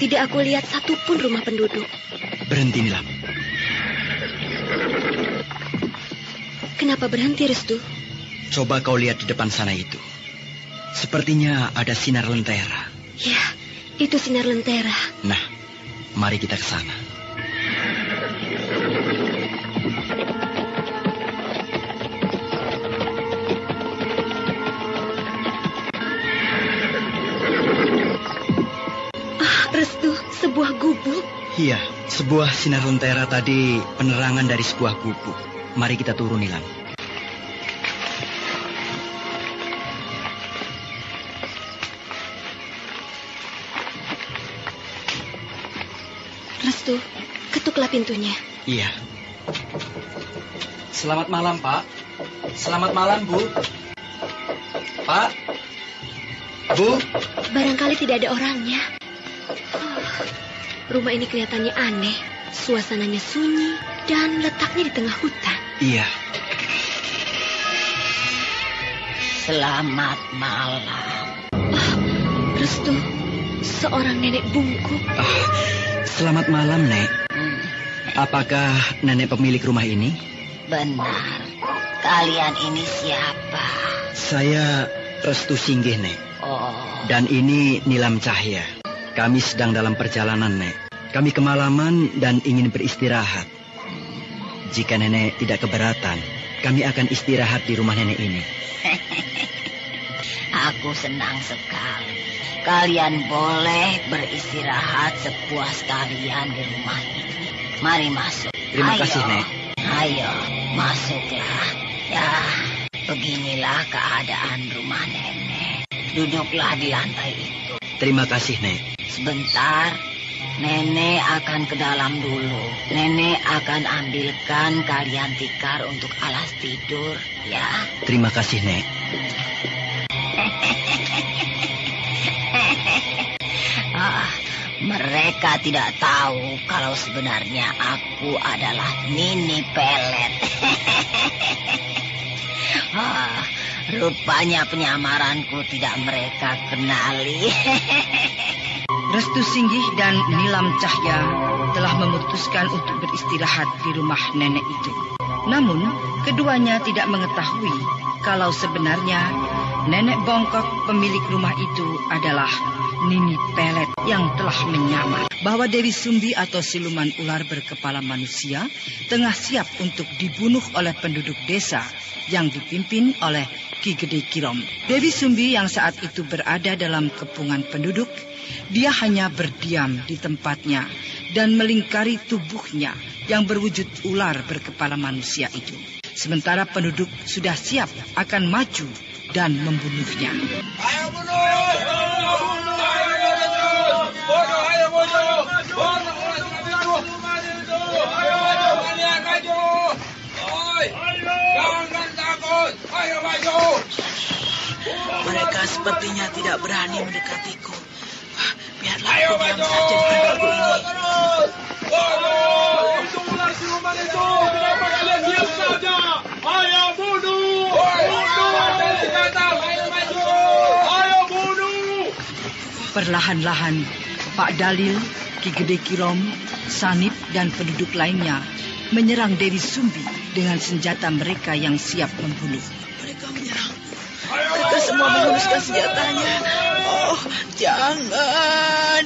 tidak aku lihat satupun rumah penduduk. Berhenti, Nilam. Kenapa berhenti, Restu? Coba kau lihat di depan sana itu. Sepertinya ada sinar lentera. Ya, itu sinar lentera. Nah, mari kita ke sana. Restu, sebuah gubuk. Iya, sebuah sinar lentera tadi penerangan dari sebuah gubuk. Mari kita turun, Nilam. Restu, ketuklah pintunya. Iya. Selamat malam, Pak. Selamat malam, Bu. Pak. Bu. Barangkali tidak ada orangnya. Rumah ini kelihatannya aneh. Suasananya sunyi dan letaknya di tengah hutan. Iya. Selamat malam. Restu, seorang nenek bungkuk. Selamat malam, Nek. Apakah nenek pemilik rumah ini? Benar. Kalian ini siapa? Saya Restu Singgih, Nek. Dan ini Nilam Cahya. Kami sedang dalam perjalanan, Nek. Kami kemalaman dan ingin beristirahat. Jika nenek tidak keberatan, kami akan istirahat di rumah nenek ini. Aku senang sekali. Kalian boleh beristirahat sepuas kalian di rumah ini. Mari masuk. Terima kasih, Nek. Ayo, masuklah. Ya, beginilah keadaan rumah nenek. Duduklah di lantai itu. Terima kasih, Nek. Sebentar, nenek akan ke dalam dulu. Nenek akan ambilkan kalian tikar untuk alas tidur, ya. Terima kasih, Nek. Mereka tidak tahu kalau sebenarnya aku adalah Nini Pelet. Rupanya penyamaranku tidak mereka kenali. Restu Singgih dan Nilam Cahya telah memutuskan untuk beristirahat di rumah nenek itu. Namun, keduanya tidak mengetahui kalau sebenarnya Nenek bongkok pemilik rumah itu adalah Nini Pelet yang telah menyamar bahwa Dewi Sumbi atau siluman ular berkepala manusia tengah siap untuk dibunuh oleh penduduk desa yang dipimpin oleh Ki Gede Kirom. Dewi Sumbi yang saat itu berada dalam kepungan penduduk, dia hanya berdiam di tempatnya dan melingkari tubuhnya yang berwujud ular berkepala manusia itu. Sementara penduduk sudah siap akan maju dan membunuhnya. Ayo bunuh! Ayo bunuh! Kalian maju! Jangan takut! Ayo maju! Mereka sepertinya tidak berani mendekatiku. Biarlah aku diam saja di tempatku ini. Itu ular siluman itu! Kenapa kalian diam saja? Ayo bunuh! Ayo maju! Ayo bunuh! Perlahan-lahan, Pak Dalil, Ki Gede Kirom, Sanip, dan penduduk lainnya menyerang Dewi Sumbi dengan senjata mereka yang siap membunuh. Mereka menyerang. Mereka semua menghunuskan senjatanya. Oh, jangan.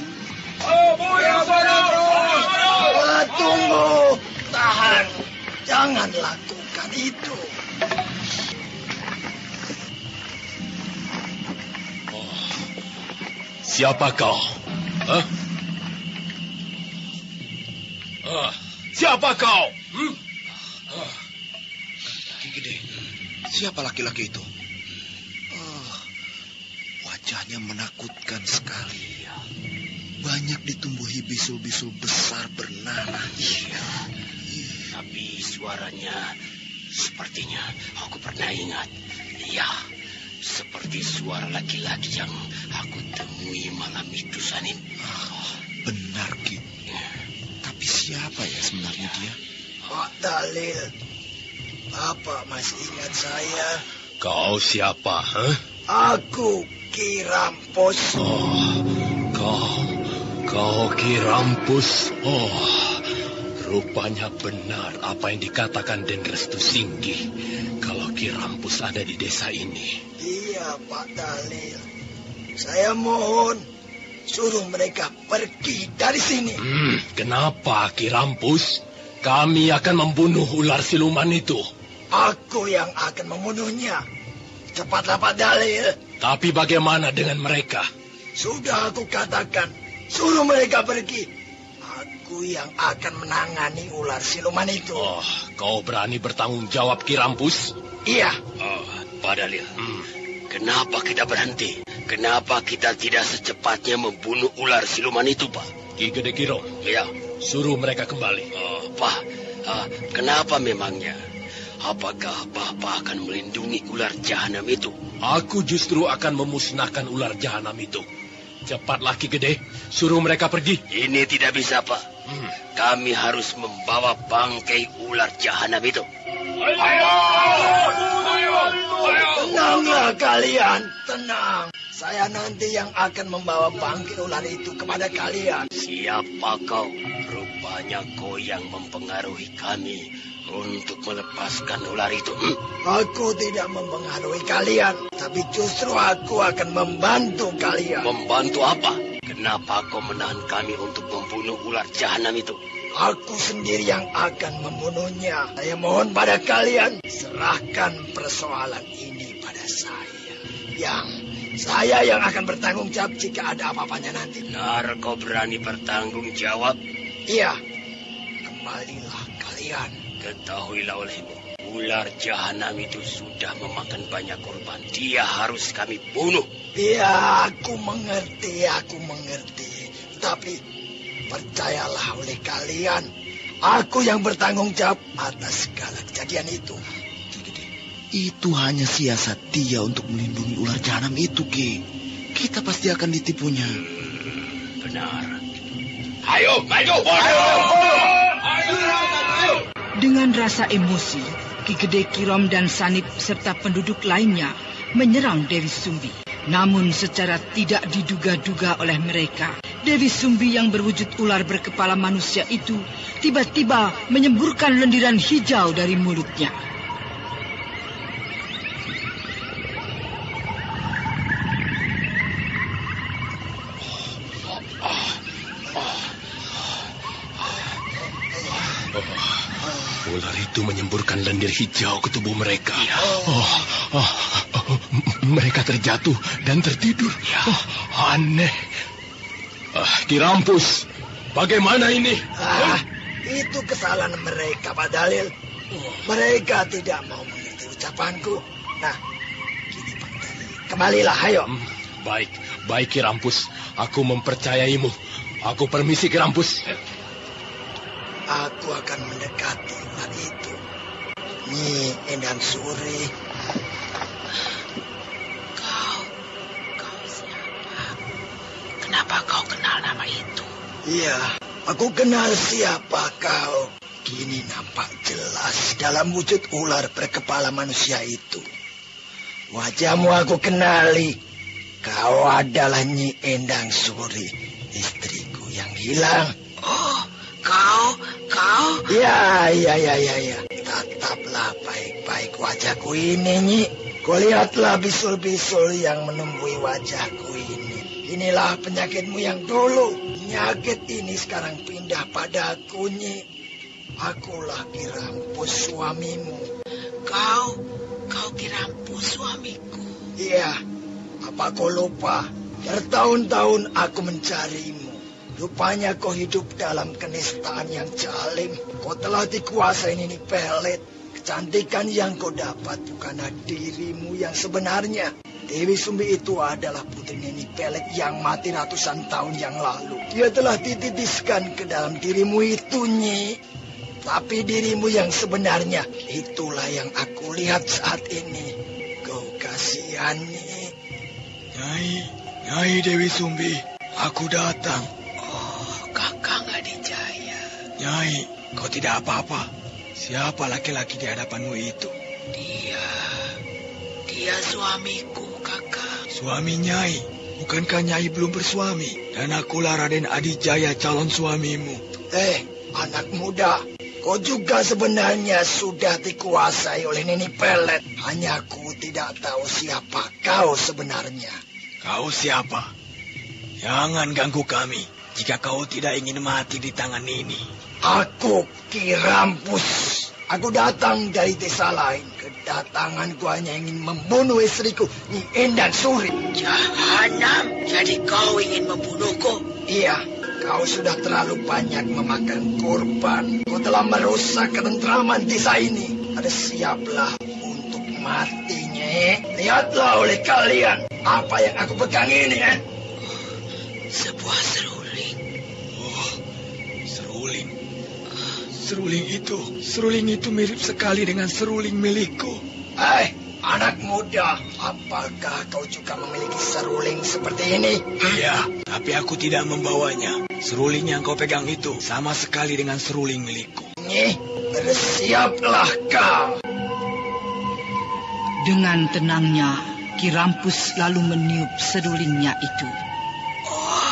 Tunggu, tahan. Jangan lakukan itu. Siapa kau? Hah? Siapa kau? Ki Gede, siapa laki-laki itu? Wajahnya menakutkan sekali. Banyak ditumbuhi bisul-bisul besar bernanah. Iya. Tapi suaranya sepertinya aku pernah ingat. Iya. Seperti suara laki-laki yang aku temui malam itu, Sanip. Benar, Ki. Tapi siapa ya sebenarnya dia? Pak Dalil, Bapak masih ingat saya? Kau siapa? Aku Ki Rampus. Kau Ki Rampus. Rupanya benar apa yang dikatakan Den Restu Singgi. Kalau Ki Rampus ada di desa ini. Iya, Pak Dalil. Saya mohon, suruh mereka pergi dari sini. Kenapa, Ki Rampus? Kami akan membunuh ular siluman itu. Aku yang akan membunuhnya. Cepatlah, Pak Dalil. Tapi bagaimana dengan mereka? Sudah aku katakan, suruh mereka pergi. Aku yang akan menangani ular siluman itu. Kau berani bertanggung jawab, Ki Rampus? Iya. Pak Dalil, kenapa kita berhenti? Kenapa kita tidak secepatnya membunuh ular siluman itu, Pak? Ki Gede Kirom. Iya. Suruh mereka kembali. Pak, kenapa memangnya? Apakah Bapak akan melindungi ular jahanam itu? Aku justru akan memusnahkan ular jahanam itu. Cepatlah, Ki Gede. Suruh mereka pergi. Ini tidak bisa, Pak. Kami harus membawa bangkai ular jahanam itu. Tenanglah kalian, tenang. Saya nanti yang akan membawa bangkai ular itu kepada kalian. Siapa kau? Rupanya kau yang mempengaruhi kami untuk melepaskan ular itu. Aku tidak mempengaruhi kalian, tapi justru aku akan membantu kalian. Membantu apa? Kenapa kau menahan kami untuk membunuh ular jahanam itu? Aku sendiri yang akan membunuhnya. Saya mohon pada kalian, serahkan persoalan ini pada saya. Saya yang akan bertanggung jawab jika ada apa-apanya nanti. Benar kau berani bertanggung jawab? Iya. Kembalilah kalian. Ketahuilah olehmu, ular jahanam itu sudah memakan banyak korban. Dia harus kami bunuh. Iya, aku mengerti. Tapi percayalah oleh kalian, aku yang bertanggung jawab atas segala kejadian itu. Itu hanya siasat dia untuk melindungi ular jahanam itu, Ki. Kita pasti akan ditipunya. Benar. Ayo, maju! Dengan rasa emosi, Ki Gede Kirom dan Sanip serta penduduk lainnya menyerang Dewi Sumbi. Namun secara tidak diduga-duga oleh mereka, Dewi Sumbi yang berwujud ular berkepala manusia itu tiba-tiba menyemburkan lendiran hijau dari mulutnya. itu menyemburkan lendir hijau ke tubuh mereka. Mereka terjatuh dan tertidur. Aneh. Ki Rampus, bagaimana ini? Itu kesalahan mereka, Pak Dalil. Mereka tidak mau mengerti ucapanku. Nah, gini Pak Dalil, kembalilah, ayo. Baik Ki Rampus, aku mempercayaimu. Aku permisi Ki Rampus. Aku akan mendekati ular itu. Nyi Endang Suri. Kau siapa? Kenapa kau kenal nama itu? Iya, aku kenal siapa kau. Kini nampak jelas dalam wujud ular berkepala manusia itu. Wajahmu aku kenali. Kau adalah Nyi Endang Suri, istriku yang hilang. Oh, kau? Ya. Tataplah baik-baik wajahku ini, Nyi. Kau lihatlah bisul-bisul yang menumbuhi wajahku ini. Inilah penyakitmu yang dulu. Penyakit ini sekarang pindah padaku, Nyi. Akulah Ki Rampus suamimu. Kau Ki Rampus suamiku? Iya. Apa kau lupa? Bertahun-tahun aku mencarimu. Rupanya kau hidup dalam kenistaan yang jalim. Kau telah dikuasai Nini Pelet. Kecantikan yang kau dapat bukanlah dirimu yang sebenarnya. Dewi Sumbi itu adalah putri Nini Pelet yang mati ratusan tahun yang lalu. Dia telah dititiskan ke dalam dirimu itu, Nyi. Tapi dirimu yang sebenarnya, itulah yang aku lihat saat ini. Kau kasihan, Nyi. Nyai Dewi Sumbi, aku datang. Kakang Adijaya. Nyai, kau tidak apa-apa. Siapa laki-laki di hadapanmu itu? Dia suamiku, Kakang. Suami Nyai? Bukankah Nyai belum bersuami? Dan akulah Raden Adijaya, calon suamimu. Anak muda, kau juga sebenarnya sudah dikuasai oleh Nini Pelet. Hanya aku tidak tahu siapa kau sebenarnya. Kau siapa? Jangan ganggu kami. Jika kau tidak ingin mati di tangan ini. Aku Ki Rampus. Aku datang dari desa lain. Kedatanganku hanya ingin membunuh istriku, Nyi Endang Suri. Jahanam, jadi kau ingin membunuhku? Iya, kau sudah terlalu banyak memakan korban. Kau telah merusak ketentraman desa ini. Ada siaplah untuk mati, Nyi. Lihatlah oleh kalian apa yang aku pegang ini, Sebuah seruling. Seruling itu mirip sekali dengan seruling milikku. Anak muda, apakah kau juga memiliki seruling seperti ini? Iya, tapi aku tidak membawanya. Seruling yang kau pegang itu sama sekali dengan seruling milikku. Nyi, bersiaplah kau. Dengan tenangnya, Ki Rampus lalu meniup serulingnya itu. Oh,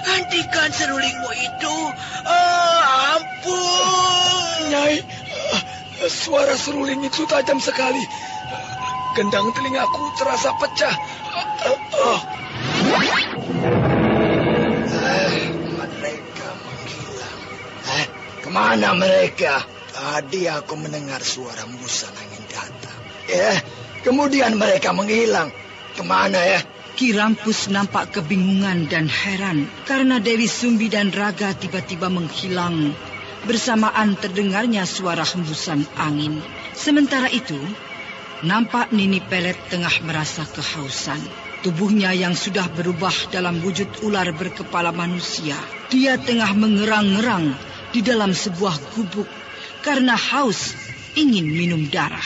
hentikan serulingmu itu. Ampun. Nyai, suara seruling itu tajam sekali. Gendang telingaku terasa pecah. Mereka menghilang. Kemana mereka? Tadi aku mendengar suara hembusan angin datang. Kemudian mereka menghilang. Kemana ya? Ki Rampus nampak kebingungan dan heran karena Dewi Sumbi dan Raga tiba-tiba menghilang. Bersamaan terdengarnya suara hembusan angin. Sementara itu, nampak Nini Pelet tengah merasa kehausan. Tubuhnya yang sudah berubah dalam wujud ular berkepala manusia. Dia tengah mengerang-ngerang di dalam sebuah gubuk karena haus ingin minum darah.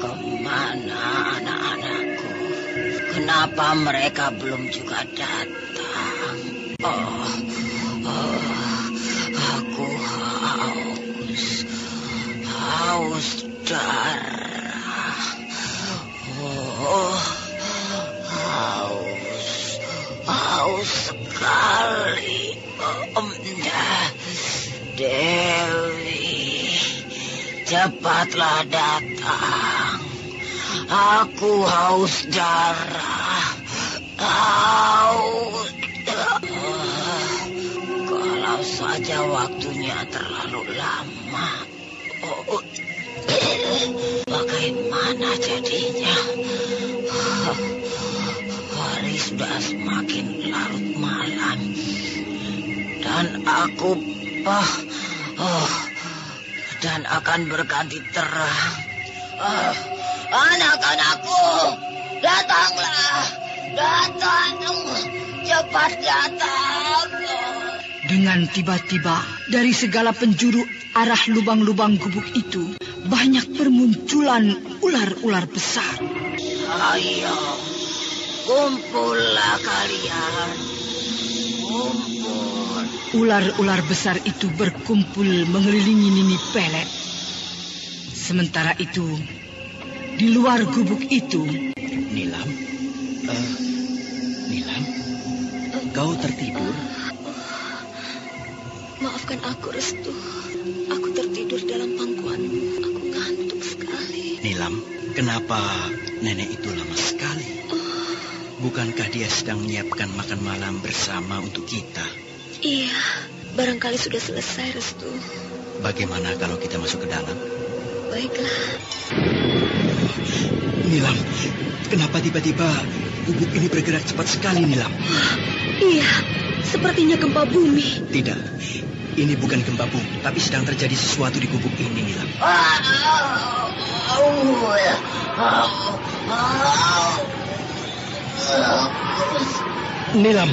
Kemana anak-anakku? Kenapa mereka belum juga datang? Aku haus darah. Haus sekali. Dewi, cepatlah datang. Aku haus darah. Haus. saja waktunya terlalu lama. Bagaimana jadinya? Hari sudah semakin larut malam. Dan aku dan akan berganti terang. Anak-anakku, datanglah. Datang, cepat datang. Dengan tiba-tiba dari segala penjuru arah lubang-lubang gubuk itu banyak bermunculan ular-ular besar. Ayo, kumpullah kalian. Kumpul. Ular-ular besar itu berkumpul mengelilingi Nini Pelet. Sementara itu, di luar gubuk itu, Nilam, kau tertidur? Maafkan aku, Restu. Aku tertidur dalam pangkuanmu. Aku ngantuk sekali. Nilam, kenapa nenek itu lama sekali? Bukankah dia sedang menyiapkan makan malam bersama untuk kita? Iya, barangkali sudah selesai, Restu. Bagaimana kalau kita masuk ke dalam? Baiklah. Nilam, kenapa tiba-tiba gubuk ini bergerak cepat sekali, Nilam? Iya, sepertinya gempa bumi. Tidak, ini bukan gempa bumi, tapi sedang terjadi sesuatu di gubuk ini, Nilam. Nilam,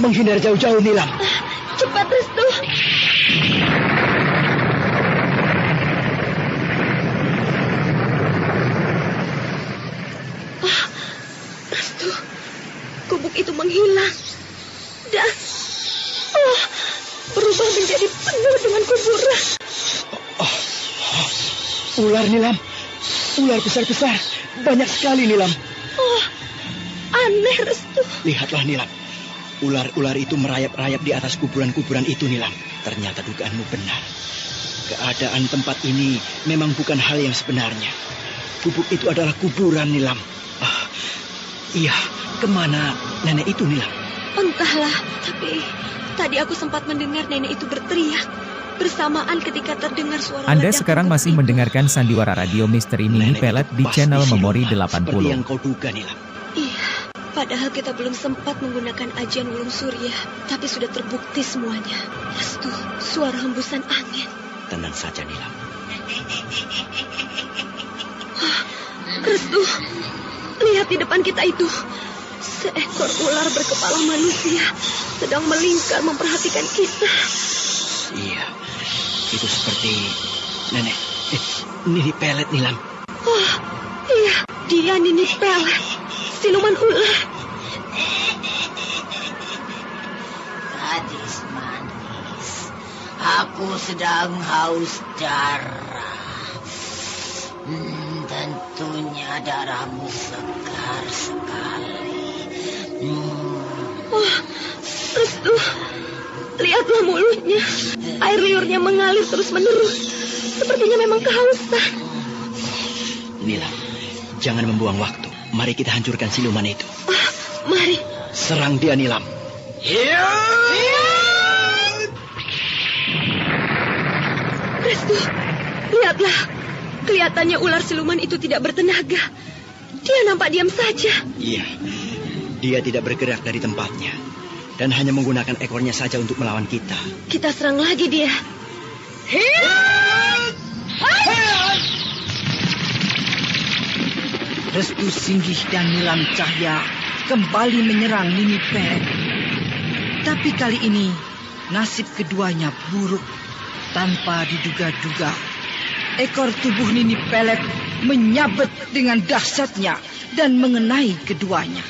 menghindar jauh-jauh, Nilam. Cepat, Restu. Restu, gubuk itu menghilang dan berubah menjadi penuh dengan kuburan. Ular, Nilam. Ular besar-besar. Banyak sekali, Nilam. Aneh, Restu. Lihatlah, Nilam. Ular-ular itu merayap-rayap di atas kuburan-kuburan itu, Nilam. Ternyata dugaanmu benar. Keadaan tempat ini memang bukan hal yang sebenarnya. Gubuk itu adalah kuburan, Nilam. Iya, kemana nenek itu, Nilam? Entahlah, tapi tadi aku sempat mendengar nenek itu berteriak. Bersamaan ketika terdengar suara Anda ledakan sekarang masih mendengarkan sandiwara radio Misteri Mini Pelet di channel Memori 80. Seperti yang kau duga, Nilam. Iya, padahal kita belum sempat menggunakan ajian Wulung Surya, tapi sudah terbukti semuanya. Restu, suara hembusan angin. Tenang saja, Nilam. Restu, lihat di depan kita itu. Seekor ular berkepala manusia sedang melingkar memperhatikan kita. Iya, itu seperti nenek Nini Pelet, Nilam. Iya, dia Nini Pelet, siluman ular. Gadis manis, aku sedang haus darah. Tentunya darahmu segar sekali. Restu, lihatlah mulutnya. Air liurnya mengalir terus-menerus. Sepertinya memang kehausan. Nilam, jangan membuang waktu. Mari kita hancurkan siluman itu. Mari. Serang dia, Nilam. Restu, lihatlah. Kelihatannya ular siluman itu tidak bertenaga. Dia nampak diam saja. Iya, dia tidak bergerak dari tempatnya. Dan hanya menggunakan ekornya saja untuk melawan kita. Kita serang lagi dia. Restu Singgih dan Nilam Cahya kembali menyerang Nini Pelet. Tapi kali ini nasib keduanya buruk. Tanpa diduga-duga, ekor tubuh Nini Pelet menyabet dengan dahsyatnya dan mengenai keduanya.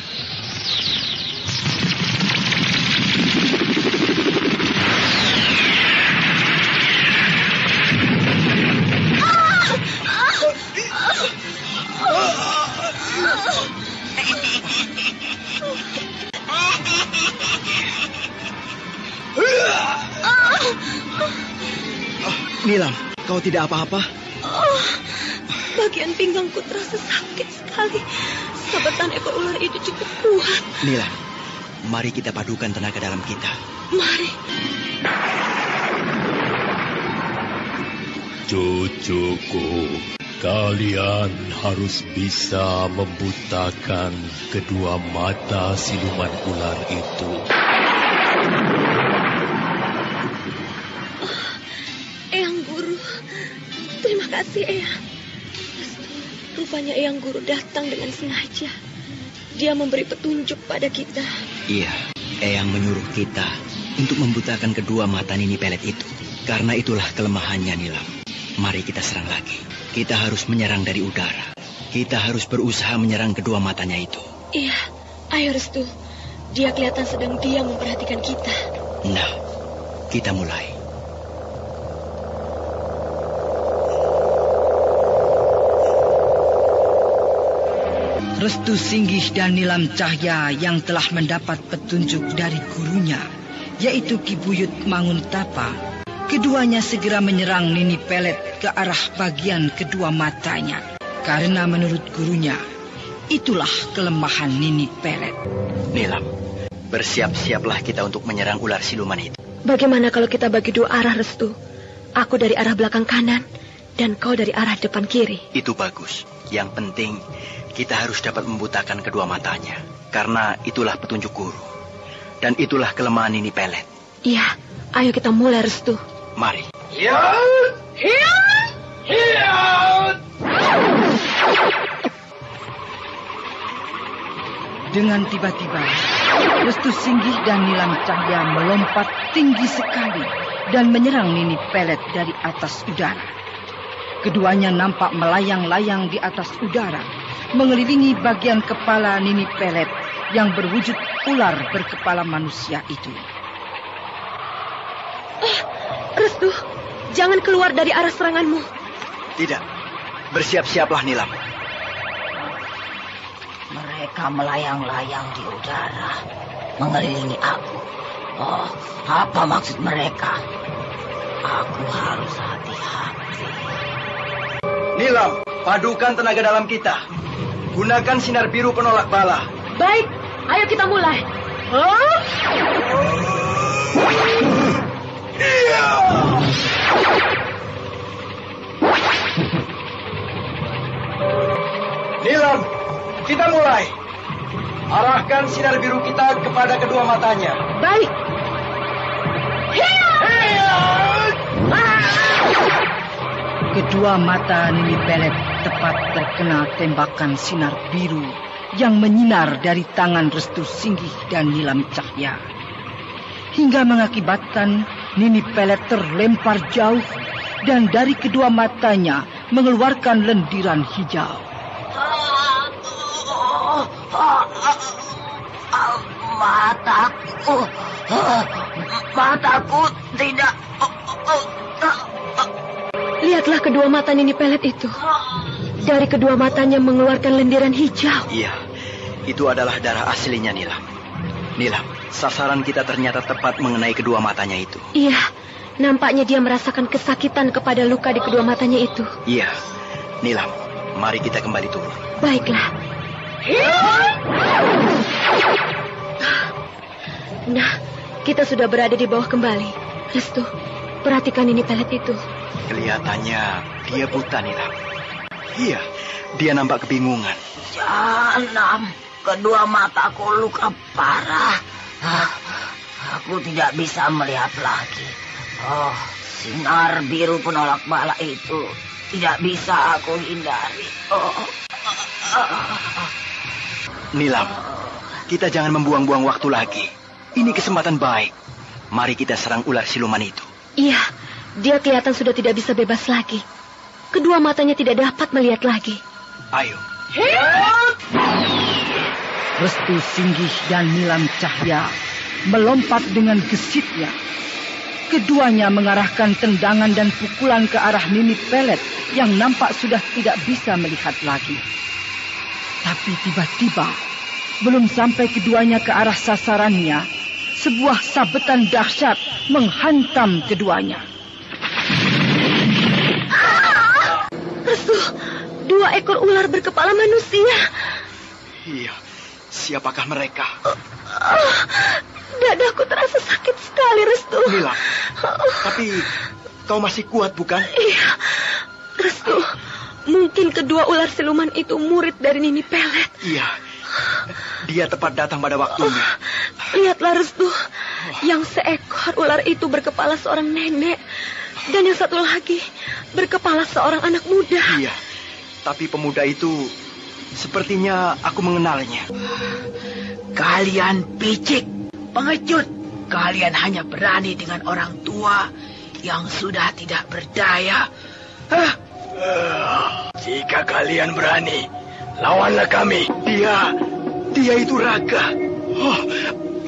Nilam, kau tidak apa-apa? Bagian pinggangku terasa sakit sekali. Sabetan ekor ular itu cukup kuat. Nilam, mari kita padukan tenaga dalam kita. Mari. Cucuku, kalian harus bisa membutakan kedua mata siluman ular itu. Eyang Guru, terima kasih Eyang. Rupanya Eyang Guru datang dengan sengaja. Dia memberi petunjuk pada kita. Iya, Eyang menyuruh kita untuk membutakan kedua mata Nini Pelet itu. Karena itulah kelemahannya, Nilam. Mari kita serang lagi. Kita harus menyerang dari udara. Kita harus berusaha menyerang kedua matanya itu. Iya, ayo Restu. Dia kelihatan sedang diam memperhatikan kita. Nah, kita mulai. Restu Singgih dan Nilam Cahya yang telah mendapat petunjuk dari gurunya, yaitu Ki Buyut Manguntapa, keduanya segera menyerang Nini Pelet ke arah bagian kedua matanya. Karena menurut gurunya, itulah kelemahan Nini Pelet. Nilam, bersiap-siaplah kita untuk menyerang ular siluman itu. Bagaimana kalau kita bagi dua arah, Restu? Aku dari arah belakang kanan, dan kau dari arah depan kiri. Itu bagus. Yang penting, kita harus dapat membutakan kedua matanya. Karena itulah petunjuk guru. Dan itulah kelemahan Nini Pelet. Iya, ayo kita mulai, Restu. Mari. Hiat! Hiat! Hiat! Dengan tiba-tiba, Restu Singgih dan Nilam Cahya melompat tinggi sekali dan menyerang Nini Pelet dari atas udara. Keduanya nampak melayang-layang di atas udara, mengelilingi bagian kepala Nini Pelet yang berwujud ular berkepala manusia itu. Restu, jangan keluar dari arah seranganmu. Tidak, bersiap-siaplah Nilam. Mereka melayang-layang di udara, mengelilingi aku. Oh, apa maksud mereka? Aku harus hati-hati. Nilam, padukan tenaga dalam kita. Gunakan sinar biru penolak bala. Baik, ayo kita mulai. Nilam, kita mulai. Arahkan sinar biru kita kepada kedua matanya. Baik. Kedua mata Nini Pelet tepat terkena tembakan sinar biru yang menyinar dari tangan Restu Singgih dan Nilam Cahya, hingga mengakibatkan Nini Pelet terlempar jauh dan dari kedua matanya mengeluarkan lendiran hijau. Mataku tidak. Lihatlah kedua mata Nini Pelet itu. Dari kedua matanya mengeluarkan lendiran hijau. Iya, itu adalah darah aslinya Nilam. Nilam, sasaran kita ternyata tepat mengenai kedua matanya itu. Iya, nampaknya dia merasakan kesakitan kepada luka di kedua matanya itu. Iya, Nilam, mari kita kembali turun. Baiklah. Nah, kita sudah berada di bawah kembali. Restu, perhatikan Nini Pelet itu. Kelihatannya dia buta, Nilam. Iya, dia nampak kebingungan. Janam, kedua mataku luka parah. Aku tidak bisa melihat lagi. Oh, sinar biru penolak bala itu tidak bisa aku hindari. Nilam, kita jangan membuang-buang waktu lagi. Ini kesempatan baik. Mari kita serang ular siluman itu. Iya, dia kelihatan sudah tidak bisa bebas lagi. Kedua matanya tidak dapat melihat lagi. Ayo. Restu Singgih dan Nilam Cahya melompat dengan gesitnya. Keduanya mengarahkan tendangan dan pukulan ke arah Nini Pelet yang nampak sudah tidak bisa melihat lagi. Tapi tiba-tiba, belum sampai keduanya ke arah sasarannya, sebuah sabetan dahsyat menghantam keduanya. Restu, dua ekor ular berkepala manusia. Iya, siapakah mereka? Dadaku terasa sakit sekali, Restu. Nilam, Tapi kau masih kuat, bukan? Iya, Restu. Mungkin kedua ular siluman itu murid dari Nini Pelet. Iya, dia tepat datang pada waktunya. Lihatlah, Restu. Yang seekor ular itu berkepala seorang nenek. Dan yang satu lagi berkepala seorang anak muda. Iya, tapi pemuda itu sepertinya aku mengenalnya. Kalian picik, pengecut. Kalian hanya berani dengan orang tua yang sudah tidak berdaya. Jika kalian berani, lawanlah kami. Dia itu Raga. Oh,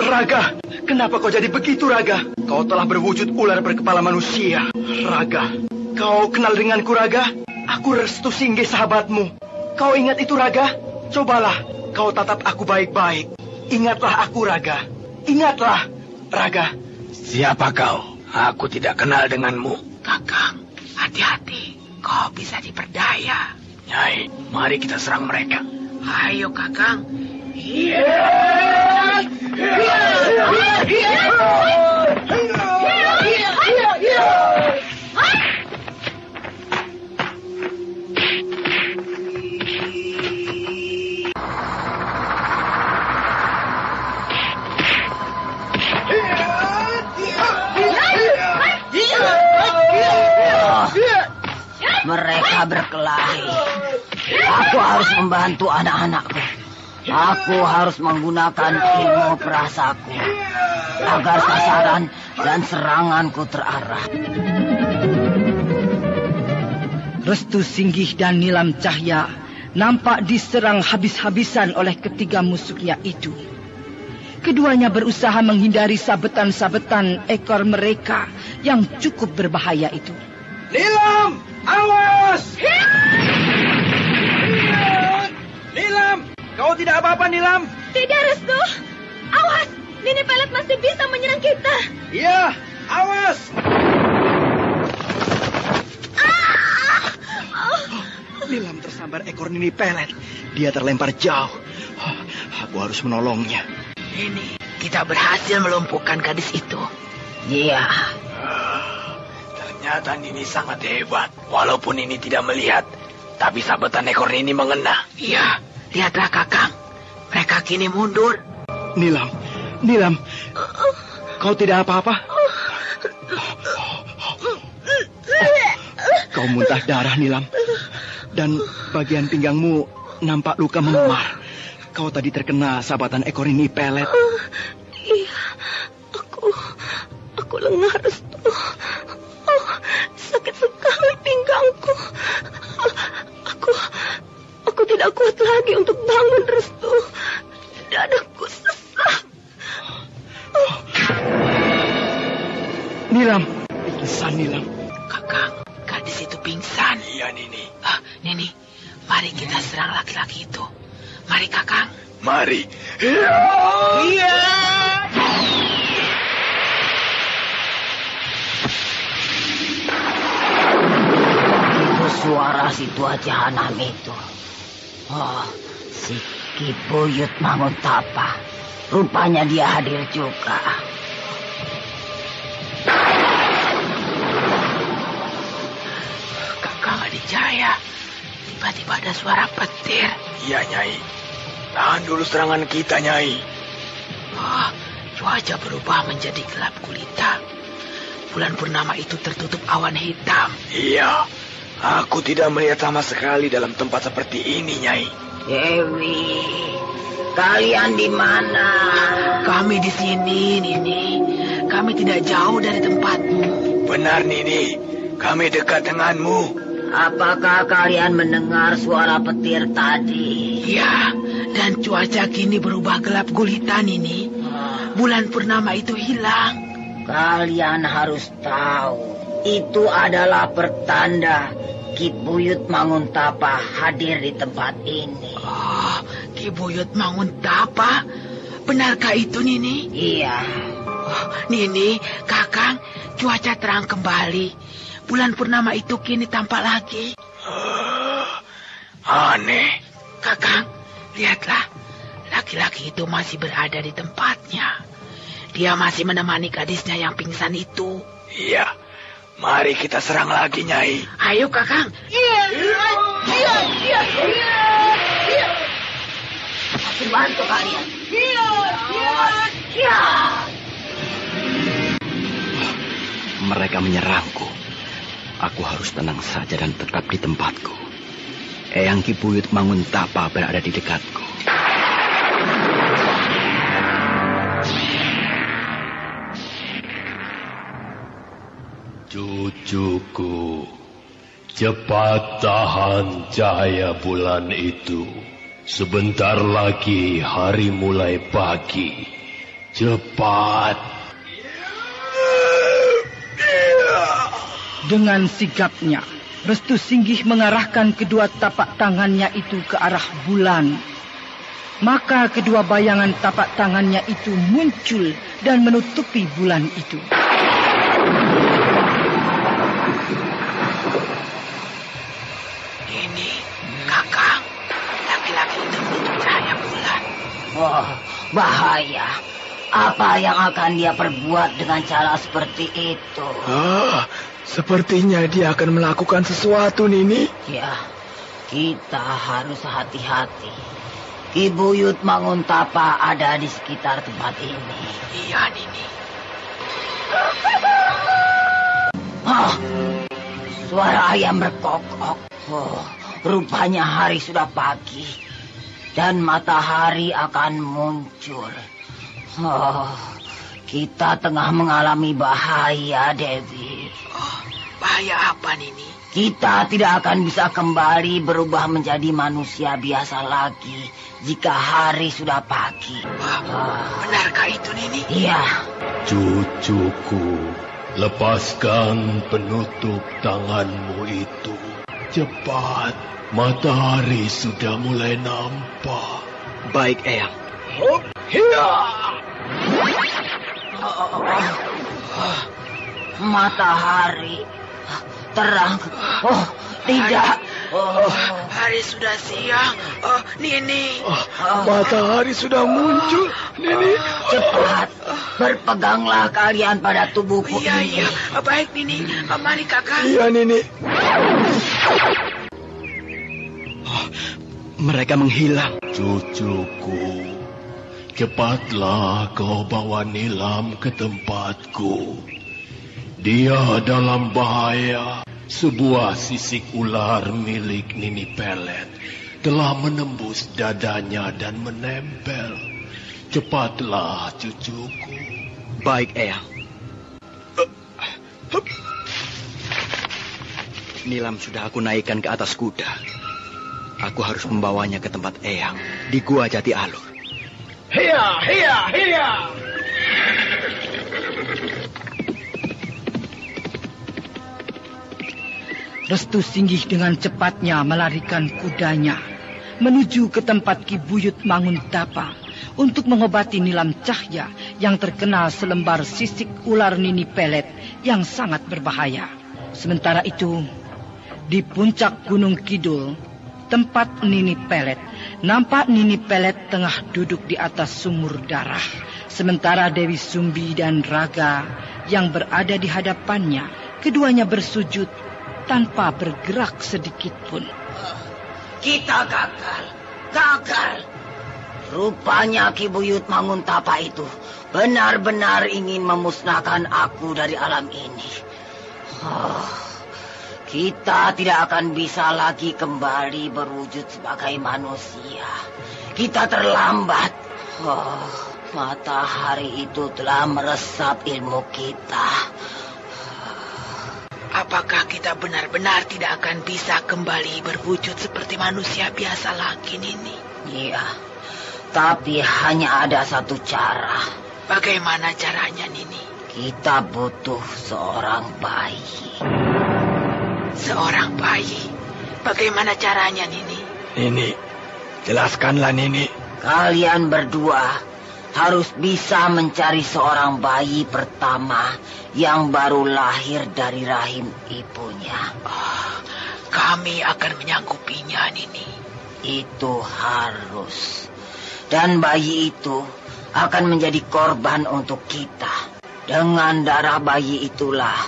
Raga, kenapa kau jadi begitu, Raga? Kau telah berwujud ular berkepala manusia. Raga, kau kenal denganku, Raga? Aku Restu Singgih, sahabatmu. Kau ingat itu, Raga? Cobalah kau tatap aku baik-baik. Ingatlah aku, Raga. Ingatlah, Raga. Siapa kau? Aku tidak kenal denganmu. Kakang, hati-hati. Kau bisa diperdaya. Nyai, mari kita serang mereka. Ayo, Kakang. Mereka berkelahi. Aku harus membantu anak-anakku. Aku harus menggunakan ilmu perasaku agar sasaran dan seranganku terarah. Restu Singgih dan Nilam Cahya nampak diserang habis-habisan oleh ketiga musuhnya itu. Keduanya berusaha menghindari sabetan-sabetan ekor mereka yang cukup berbahaya itu. Nilam, awas! Nilam, kau tidak apa-apa, Nilam? Tidak, Restu. Awas, Nini Pelet masih bisa menyerang kita. Iya, awas! Nilam tersambar ekor Nini Pelet. Dia terlempar jauh. Aku harus menolongnya. Ini, kita berhasil melumpuhkan gadis itu. Iya. Ternyata Nini sangat hebat. Walaupun Nini tidak melihat, tapi sabetan ekor Nini mengena. Iya, lihatlah Kakang. Mereka kini mundur. Nilam, kau tidak apa-apa? Kau muntah darah, Nilam. Dan bagian pinggangmu nampak luka memar. Kau tadi terkena sabatan ekor Nini Pelet. Iya, aku lengah, Restu. Sakit sekali pinggangku. Aku tidak kuat lagi untuk bangun, Restu. Dadaku sesak. Nilam, pingsan, Nilam. Kakang, gadis itu pingsan. Iya, Nini. Nini, mari kita serang laki-laki itu. Mari, Kakang. Mari. Iya. Itu suara si tua jahanam itu. Oh, si Ki Buyut Manguntapa. Rupanya dia hadir juga. Kakang Adijaya, tiba-tiba ada suara petir. Iya, Nyai. Tahan dulu serangan kita, Nyai. Cuaca berubah menjadi gelap gulita. Bulan purnama itu tertutup awan hitam. Iya, aku tidak melihat sama sekali dalam tempat seperti ini, Nyai. Dewi, kalian di mana? Kami di sini, Nini. Kami tidak jauh dari tempatmu. Benar, Nini. Kami dekat denganmu. Apakah kalian mendengar suara petir tadi? Ya, dan cuaca kini berubah gelap gulita, Nini. Bulan purnama itu hilang. Kalian harus tahu, itu adalah pertanda Ki Buyut Manguntapa hadir di tempat ini. Ki Buyut Manguntapa? Benarkah itu, Nini? Iya. Nini, Kakang, cuaca terang kembali. Bulan purnama itu kini tampak lagi. Aneh. Kakang, lihatlah. Laki-laki itu masih berada di tempatnya. Dia masih menemani gadisnya yang pingsan itu. Iya, Mari kita serang lagi, Nyai. Ayo, Kakang. Iya. Aku bantu kalian. Mereka menyerangku. Aku harus tenang saja dan tetap di tempatku. Eyang Ki Buyut Manguntapa berada di dekatku. Cucuku, cepat tahan cahaya bulan itu. Sebentar lagi hari mulai pagi. Cepat. Dengan sigapnya, Restu Singgih mengarahkan kedua tapak tangannya itu ke arah bulan. Maka kedua bayangan tapak tangannya itu muncul dan menutupi bulan itu. Ini, Kakang, laki-laki itu menutup cahaya bulan. Oh, bahaya. Apa yang akan dia perbuat dengan cara seperti itu? Sepertinya dia akan melakukan sesuatu, Nini. Ya, kita harus hati-hati. Ki Buyut Manguntapa ada di sekitar tempat ini. Iya, Nini. Suara ayam berkokok. Rupanya hari sudah pagi. Dan matahari akan muncul. Kita tengah mengalami bahaya, Dewi. Bahaya apa, Nini? Kita tidak akan bisa kembali berubah menjadi manusia biasa lagi jika hari sudah pagi. Benarkah itu, Nini? Iya. Cucuku, lepaskan penutup tanganmu itu. Cepat, matahari sudah mulai nampak. Baik, Eyang. Matahari terang. Tidak. Hari sudah siang. Nini. Matahari sudah muncul, Nini. Cepat, berpeganglah kalian pada tubuhku ini. Iya. Baik, Nini. Mari, Kakang. Iya, Nini. Mereka menghilang. Cucuku, cepatlah kau bawa Nilam ke tempatku. Dia dalam bahaya. Sebuah sisik ular milik Nini Pelet telah menembus dadanya dan menempel. Cepatlah, cucuku. Baik, Eyang. Nilam sudah aku naikkan ke atas kuda. Aku harus membawanya ke tempat Eyang di Gua Jati Alur. Hiya. Restu Singgih dengan cepatnya melarikan kudanya menuju ke tempat Ki Buyut Manguntapa untuk mengobati Nilam Cahya yang terkena selembar sisik ular Nini Pelet yang sangat berbahaya. Sementara itu, di puncak Gunung Kidul, tempat Nini Pelet, nampak Nini Pelet tengah duduk di atas sumur darah. Sementara Dewi Sumbi dan Raga yang berada di hadapannya, keduanya bersujud tanpa bergerak sedikit pun. Kita gagal. Rupanya Ki Buyut Manguntapa itu benar-benar ingin memusnahkan aku dari alam ini. Kita tidak akan bisa lagi kembali berwujud sebagai manusia. Kita terlambat. Matahari itu telah meresap ilmu kita. Apakah kita benar-benar tidak akan bisa kembali berwujud seperti manusia biasa lagi, Nini? Iya, tapi hanya ada satu cara. Bagaimana caranya, Nini? Kita butuh seorang bayi. Seorang bayi? Bagaimana caranya, Nini? Nini, jelaskanlah, Nini. Kalian berdua harus bisa mencari seorang bayi pertama yang baru lahir dari rahim ibunya. Kami akan menyanggupinya, Nini. Itu harus. Dan bayi itu akan menjadi korban untuk kita. Dengan darah bayi itulah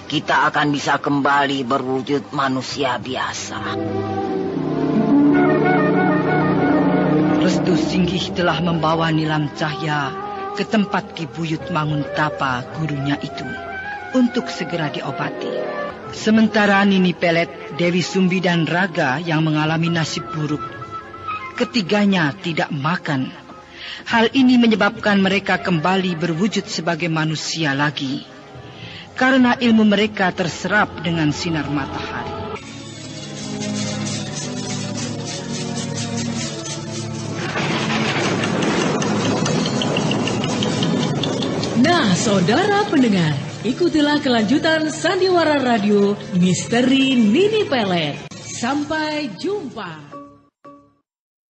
kita akan bisa kembali berwujud manusia biasa. Restu Singgih telah membawa Nilam Cahya ke tempat Ki Buyut Manguntapa, gurunya itu, untuk segera diobati. Sementara Nini Pelet, Dewi Sumbi dan Raga yang mengalami nasib buruk, ketiganya tidak makan. Hal ini menyebabkan mereka kembali berwujud sebagai manusia lagi, karena ilmu mereka terserap dengan sinar matahari. Nah, saudara pendengar, ikutilah kelanjutan Sandiwara Radio Misteri Nini Pelet. Sampai jumpa.